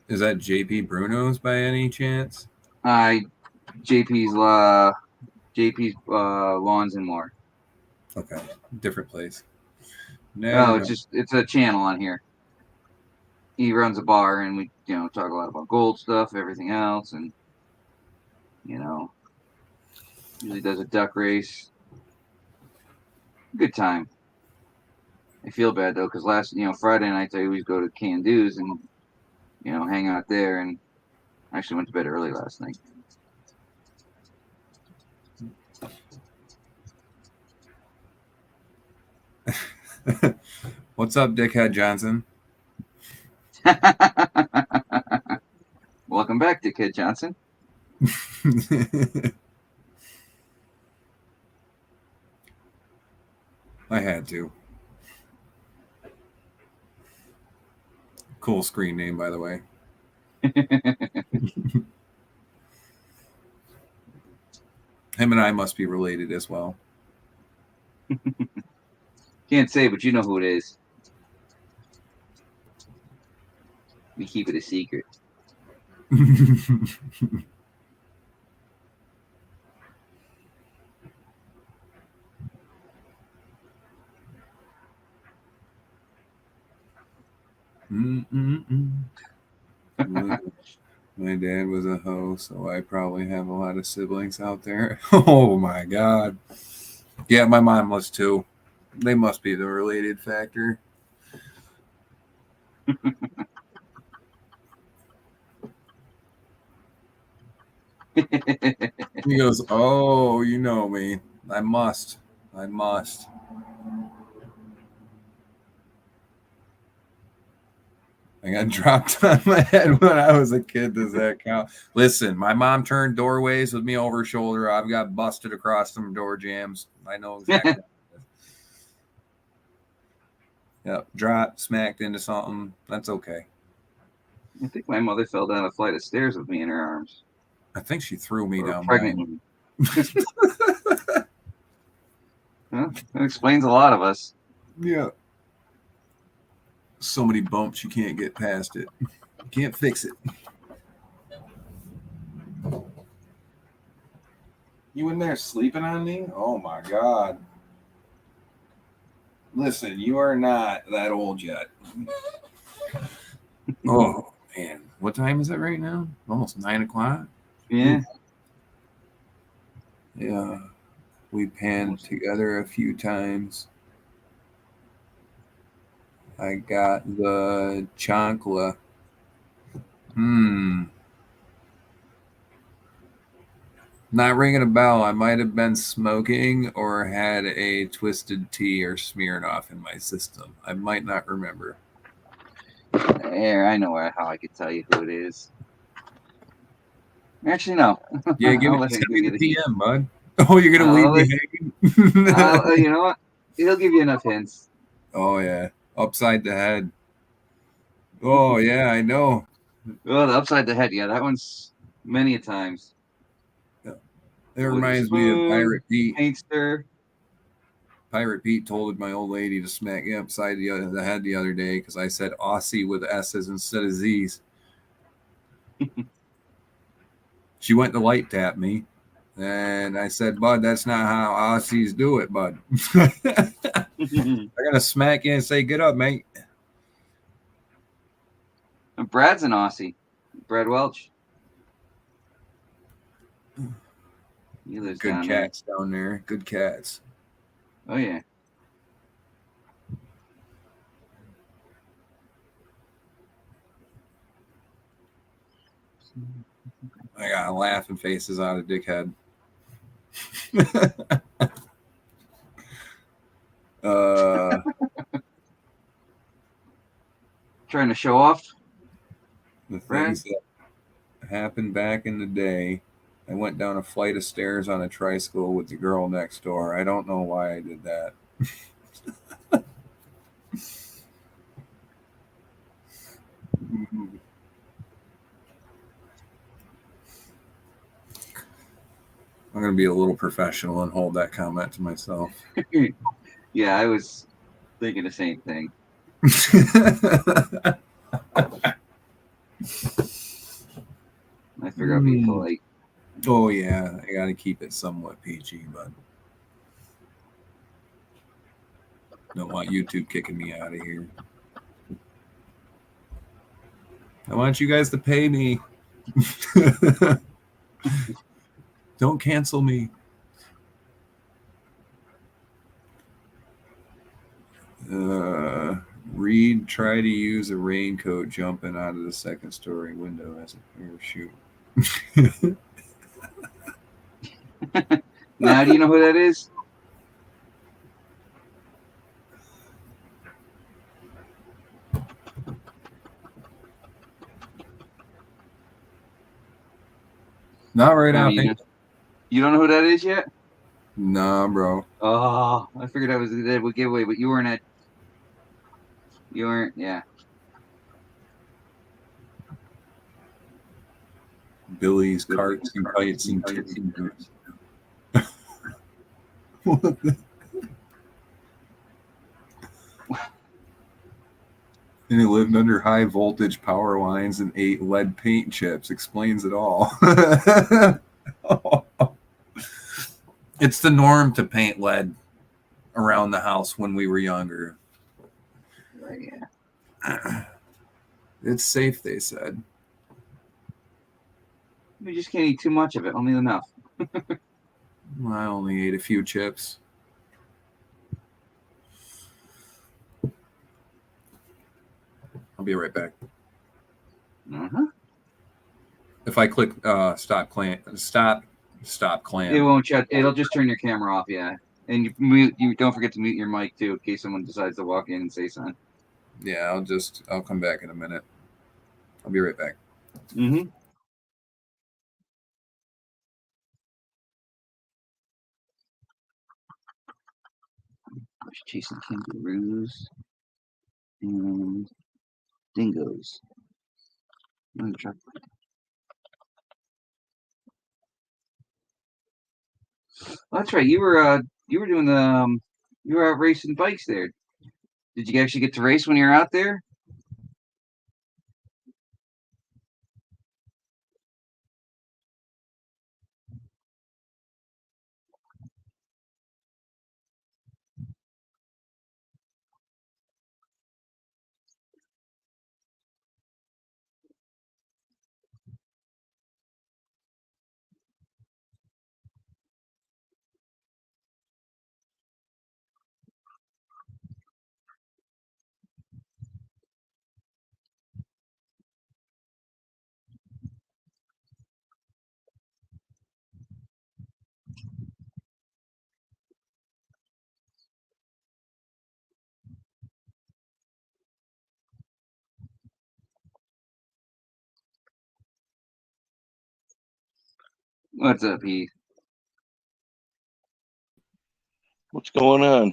Is that JP Bruno's by any chance?
JP's Lawns and More.
Okay, different place.
It's a channel on here. He runs a bar, and we talk a lot about gold stuff, everything else, and usually does a duck race. Good time. I feel bad though, because Friday nights I always go to Can-Do's and hang out there, and I actually went to bed early last night.
What's up, Dickhead Johnson?
Welcome back, Dickhead Johnson.
I had to. Cool screen name, by the way. Him and I must be related as well.
Can't say, but you know who it is. We keep it a secret.
My dad was a hoe, so I probably have a lot of siblings out there. Oh my god. Yeah, my mom was too. They must be the related factor. He goes, "Oh, you know me. I must. I must." I got dropped on my head when I was a kid. Does that count? Listen, my mom turned doorways with me over her shoulder. I've got busted across some door jams. I know exactly. Yep, dropped, smacked into something. That's okay.
I think my mother fell down a flight of stairs with me in her arms.
I think she threw me
Or
down
pregnant
mine.
with me. Well, that explains a lot of us.
Yeah. So many bumps, you can't get past it. You can't fix it. You in there sleeping on me? Oh my god. Listen, you are not that old yet. Oh man. What time is it right now? Almost 9:00.
Yeah.
Yeah. We panned together a few times. I got the chancla. Not ringing a bell. I might have been smoking or had a twisted tea or Smirnoff in my system. I might not remember.
There, I know how I could tell you who it is. Actually, no.
Yeah,
I'll let him
send
give
me
you
the
the.
PM, bud. Oh, you're gonna leave me hanging?
You know what? He'll give you enough hints.
Oh yeah, upside the head. Oh yeah, I know.
Oh, the upside the head. Yeah, that one's many a times.
It
Was a
reminds me of
spoon,
Pirate Pete.
paint stir.
Pirate Pete told my old lady to smack me upside the head the other day because I said Aussie with S's instead of Z's. She went to light tap me, and I said, "Bud, that's not how Aussies do it, bud." I'm gonna smack you and say, "Get up, mate."
Brad's an Aussie. Brad Welch. He lives
Good
down
cats down there. Good cats.
there. Oh yeah.
I got laughing faces out of dickhead.
Trying to show off.
The
Brad?
things that happened back in the day. I went down a flight of stairs on a tricycle with the girl next door. I don't know why I did that. I'm going to be a little professional and hold that comment to myself.
Yeah, I was thinking the same thing. I figure I'll be polite.
Oh yeah, I got to keep it somewhat PG, but don't want YouTube kicking me out of here. I want you guys to pay me. Don't cancel me. Reed, try to use a raincoat jumping out of the second story window as a parachute.
Now, do you know who that is?
Not right now.
You don't know who that is yet?
Nah, bro.
Oh, I figured that was a giveaway, but you weren't at. You weren't, yeah.
Billy's carts and kites and chicken boots. And he lived under high voltage power lines and ate lead paint chips. Explains it all. It's the norm to paint lead around the house when we were younger.
Right, yeah.
It's safe, they said.
You just can't eat too much of it. Only enough.
I only ate a few chips. I'll be right back.
Uh-huh.
If I click stop clam,
It won't shut. It'll just turn your camera off. Yeah, and you don't forget to mute your mic too, in case someone decides to walk in and say something.
Yeah, I'll come back in a minute. I'll be right back.
Mm-hmm. I was chasing kangaroos and dingoes. I'm gonna Oh, that's right. You were doing the you were out racing bikes there. Did you actually get to race when you were out there? What's up, Heath?
What's going on?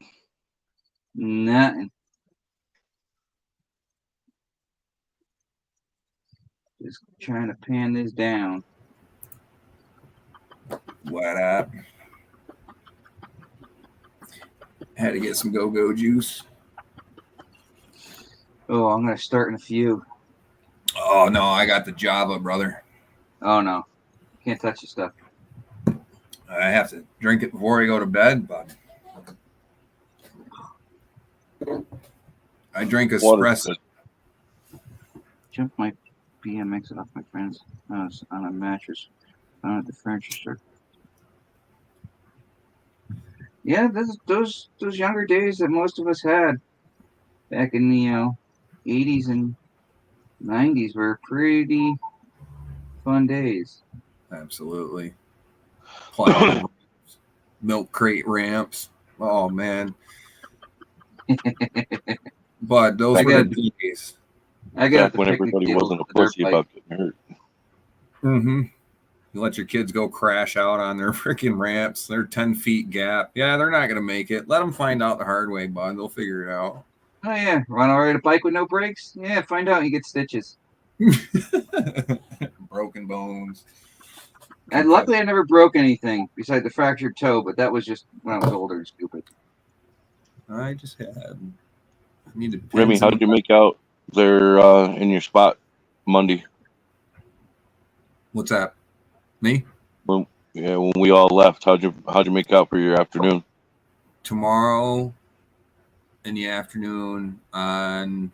Nothing. Just trying to pan this down.
What up? Had to get some go-go juice.
Oh, I'm gonna start in a few.
Oh no, I got the Java, brother.
Oh no, can't touch the stuff.
I have to drink it before I go to bed, but I drink espresso.
Jumped my BMX off my friend's house on a mattress found at the furniture store. Yeah, those younger days that most of us had back in the 80s and 90s were pretty fun days.
Absolutely. Plywood milk crate ramps. Oh man. But those were the days.
I got
Back when everybody wasn't a pussy about getting hurt.
Mm-hmm. You let your kids go crash out on their freaking ramps. They're 10 feet gap. Yeah, they're not going to make it. Let them find out the hard way, bud. They'll figure it out.
Oh, yeah. Want to ride a bike with no brakes? Yeah, find out. You get stitches.
Broken bones.
And luckily, I never broke anything besides the fractured toe, but that was just when I was older and stupid.
I just had. Needed
Remy, how did you make out there in your spot Monday?
What's that? Me?
When we all left, how'd you make out for your afternoon?
Tomorrow in the afternoon on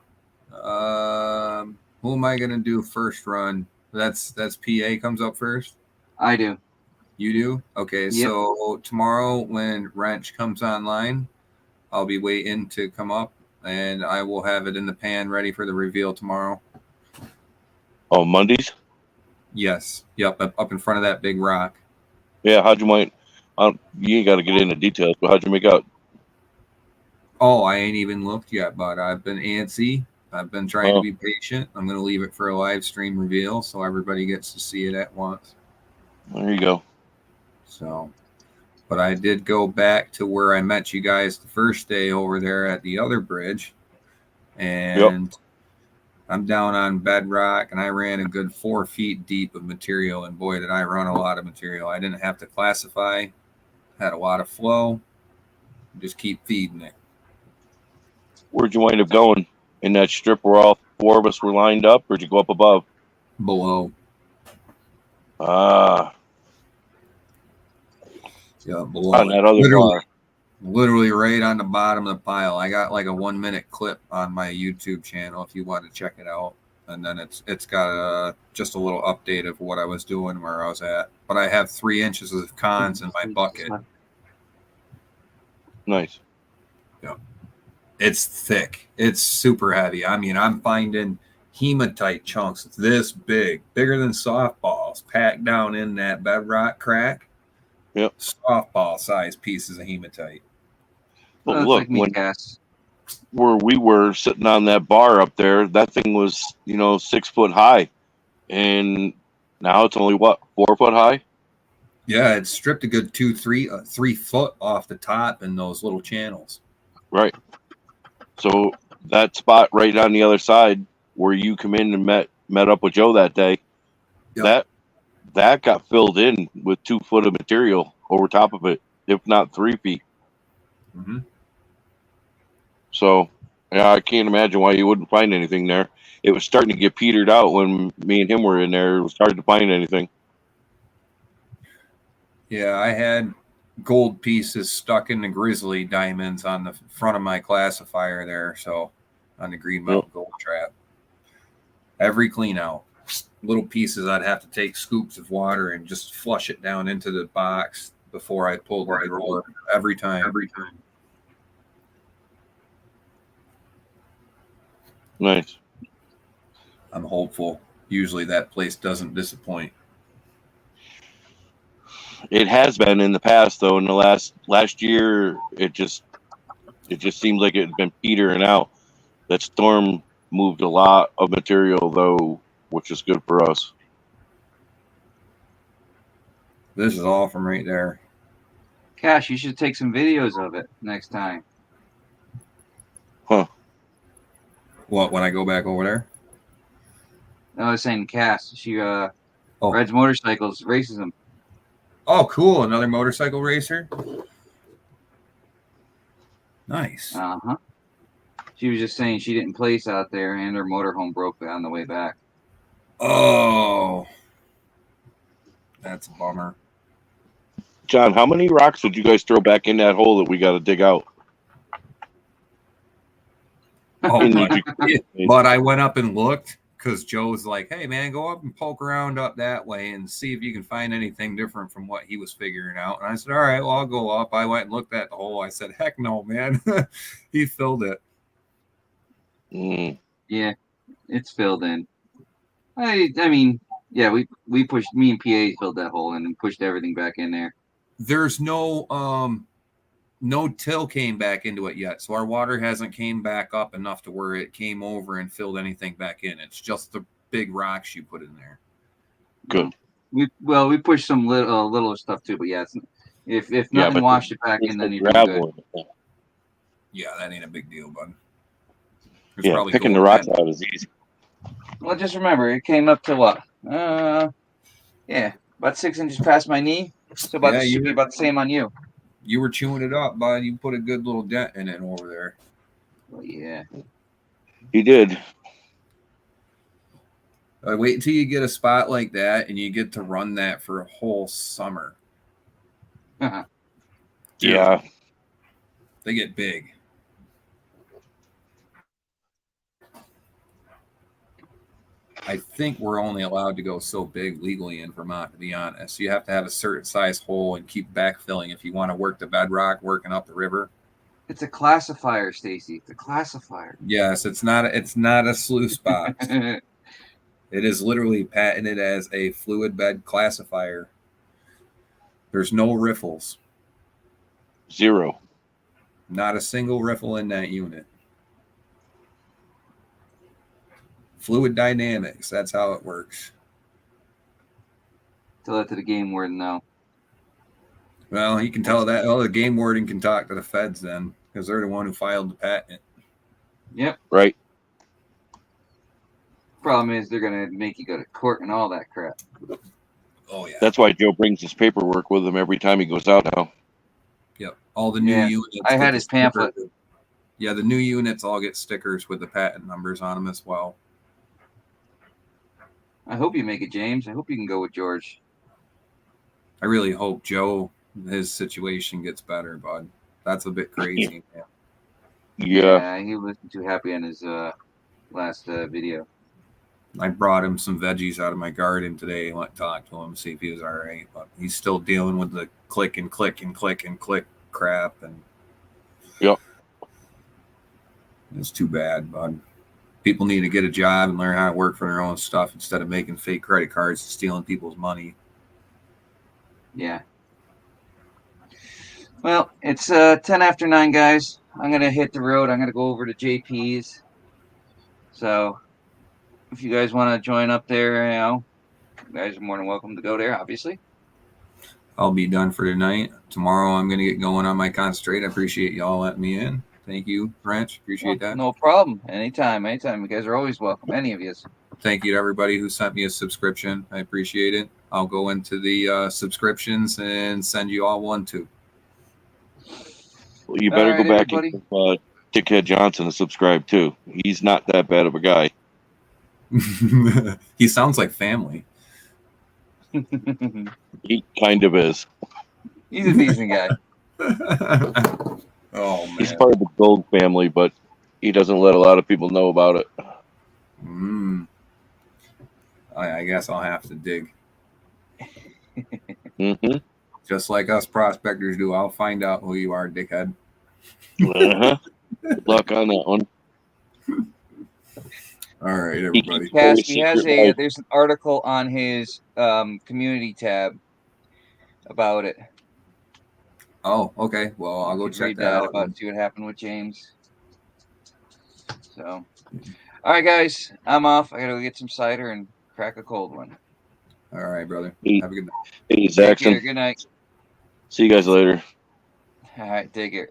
who am I gonna do first run? That's PA comes up first.
I do.
You do? Okay,
Yep.
So tomorrow when Wrench comes online, I'll be waiting to come up and I will have it in the pan ready for the reveal tomorrow.
Oh, Mondays?
Yes. Yep, up in front of that big rock.
Yeah, you ain't got to get into details, but how'd you make out?
Oh, I ain't even looked yet, but I've been antsy. I've been trying to be patient. I'm going to leave it for a live stream reveal so everybody gets to see it at once.
There you go.
So, but I did go back to where I met you guys the first day over there at the other bridge. And I'm down on bedrock, and I ran a good 4 feet deep of material. And boy, did I run a lot of material. I didn't have to classify. Had a lot of flow. Just keep feeding it.
Where'd you wind up going? In that strip where all four of us were lined up, or did you go up above?
Below.
Ah,
Yeah, below.
on that other bar.
Literally right on the bottom of the pile. I got like a 1 minute clip on my YouTube channel if you want to check it out. And then it's got just a little update of what I was doing, where I was at. But I have 3 inches of cons in my bucket.
Nice.
Yeah. It's thick. It's super heavy. I mean, I'm finding hematite chunks this big, bigger than softballs, packed down in that bedrock crack.
Yep.
Softball size pieces of hematite.
But
That's
look,
like me, Cass.
where we were sitting on that bar up there, that thing was, 6 foot high. And now it's only what, 4 foot high?
Yeah, it's stripped a good 3 foot off the top in those little channels.
Right. So that spot right on the other side where you come in and met up with Joe that day,
Yep.
that got filled in with 2 foot of material over top of it, if not 3 feet.
Mm-hmm.
So yeah, I can't imagine why you wouldn't find anything there. It was starting to get petered out when me and him were in there. It was hard to find anything.
Yeah, I had gold pieces stuck in the grizzly diamonds on the front of my classifier there. So on the Green Mountain Gold Trap. Every clean out, little pieces I'd have to take scoops of water and just flush it down into the box before I pulled the drawer. Every time.
Nice.
I'm hopeful. Usually that place doesn't disappoint.
It has been in the past, though. In the last year, it just seems like it had been petering out. That storm moved a lot of material, though, which is good for us.
This is all from right there.
Cash, you should take some videos of it next time.
Huh.
What, when I go back over there?
No, I was saying Cass. She rides motorcycles, races them.
Oh, cool. Another motorcycle racer. Nice.
Uh-huh. She was just saying she didn't place out there and her motorhome broke on the way back.
Oh, that's a bummer.
John, how many rocks did you guys throw back in that hole that we got to dig out?
Oh, but I went up and looked because Joe was like, hey, man, go up and poke around up that way and see if you can find anything different from what he was figuring out. And I said, all right, well, I'll go up. I went and looked at the hole. I said, heck no, man. He filled it.
Mm.
Yeah, it's filled in. I mean, yeah, we pushed, me and PA filled that hole in and pushed everything back in there.
There's no till came back into it yet. So our water hasn't came back up enough to where it came over and filled anything back in. It's just the big rocks you put in there.
Good.
We pushed some little stuff too, but yeah, if nothing washed it back in, then you're doing good.
Yeah, that ain't a big deal, bud.
Yeah, picking the rocks out is easy.
Well, just remember, it came up to what? Yeah, about 6 inches past my knee. So should be about the same on you.
You were chewing it up, bud. You put a good little dent in it over there.
Well, yeah.
He did.
Wait until you get a spot like that and you get to run that for a whole summer.
Uh-huh.
Yeah.
They get big. I think we're only allowed to go so big legally in Vermont, to be honest. You have to have a certain size hole and keep backfilling if you want to work the bedrock, working up the river.
It's a classifier, Stacy. It's a classifier.
Yes, it's not a sluice box. It is literally patented as a fluid bed classifier. There's no riffles.
0.
Not a single riffle in that unit. Fluid dynamics. That's how it works.
Tell that to the game warden, though.
Well, you can tell that. Oh, the game warden can talk to the feds then, because they're the one who filed the patent.
Yep.
Right.
Problem is, they're gonna make you go to court and all that crap.
Oh yeah.
That's why Joe brings his paperwork with him every time he goes out now.
Yep. All the new units.
I had his pamphlet.
Yeah, the new units all get stickers with the patent numbers on them as well.
I hope you make it, James. I hope you can go with George.
I really hope Joe, his situation gets better, bud. That's a bit crazy. Yeah.
Yeah.
He wasn't too happy on his last video.
I brought him some veggies out of my garden today. I went to talk to him, see if he was all right. But he's still dealing with the click and click and click and click crap. And
Yep.
it's too bad, bud. People need to get a job and learn how to work for their own stuff instead of making fake credit cards and stealing people's money.
Yeah. Well, it's 10 after 9, guys. I'm going to hit the road. I'm going to go over to JP's. So if you guys want to join up there, you guys are more than welcome to go there, obviously.
I'll be done for tonight. Tomorrow I'm going to get going on my concentrate. I appreciate y'all letting me in. Thank you, Branch. Appreciate that.
No problem. Anytime. You guys are always welcome. Any of you.
Thank you to everybody who sent me a subscription. I appreciate it. I'll go into the subscriptions and send you all one too.
Well, you better
All right,
go back
everybody.
and give Dickhead Johnson a subscribe too. He's not that bad of a guy.
He sounds like family.
He kind of is.
He's a decent guy.
Oh man,
He's part of the Gold family, but he doesn't let a lot of people know about it.
I guess I'll have to dig.
Mm-hmm.
Just like us prospectors do. I'll find out who you are, dickhead.
Uh-huh. Good luck on that one.
All right, everybody.
He has there's an article on his community tab about it.
Oh, okay. Well, I'll go check
Read
that out.
about see what happened with James. So, all right, guys, I'm off. I gotta go get some cider and crack a cold one.
All right, brother.
Hey,
Have a good night.
hey
Take care.
Zaxxon.
Good night.
See you guys later.
All right, take care.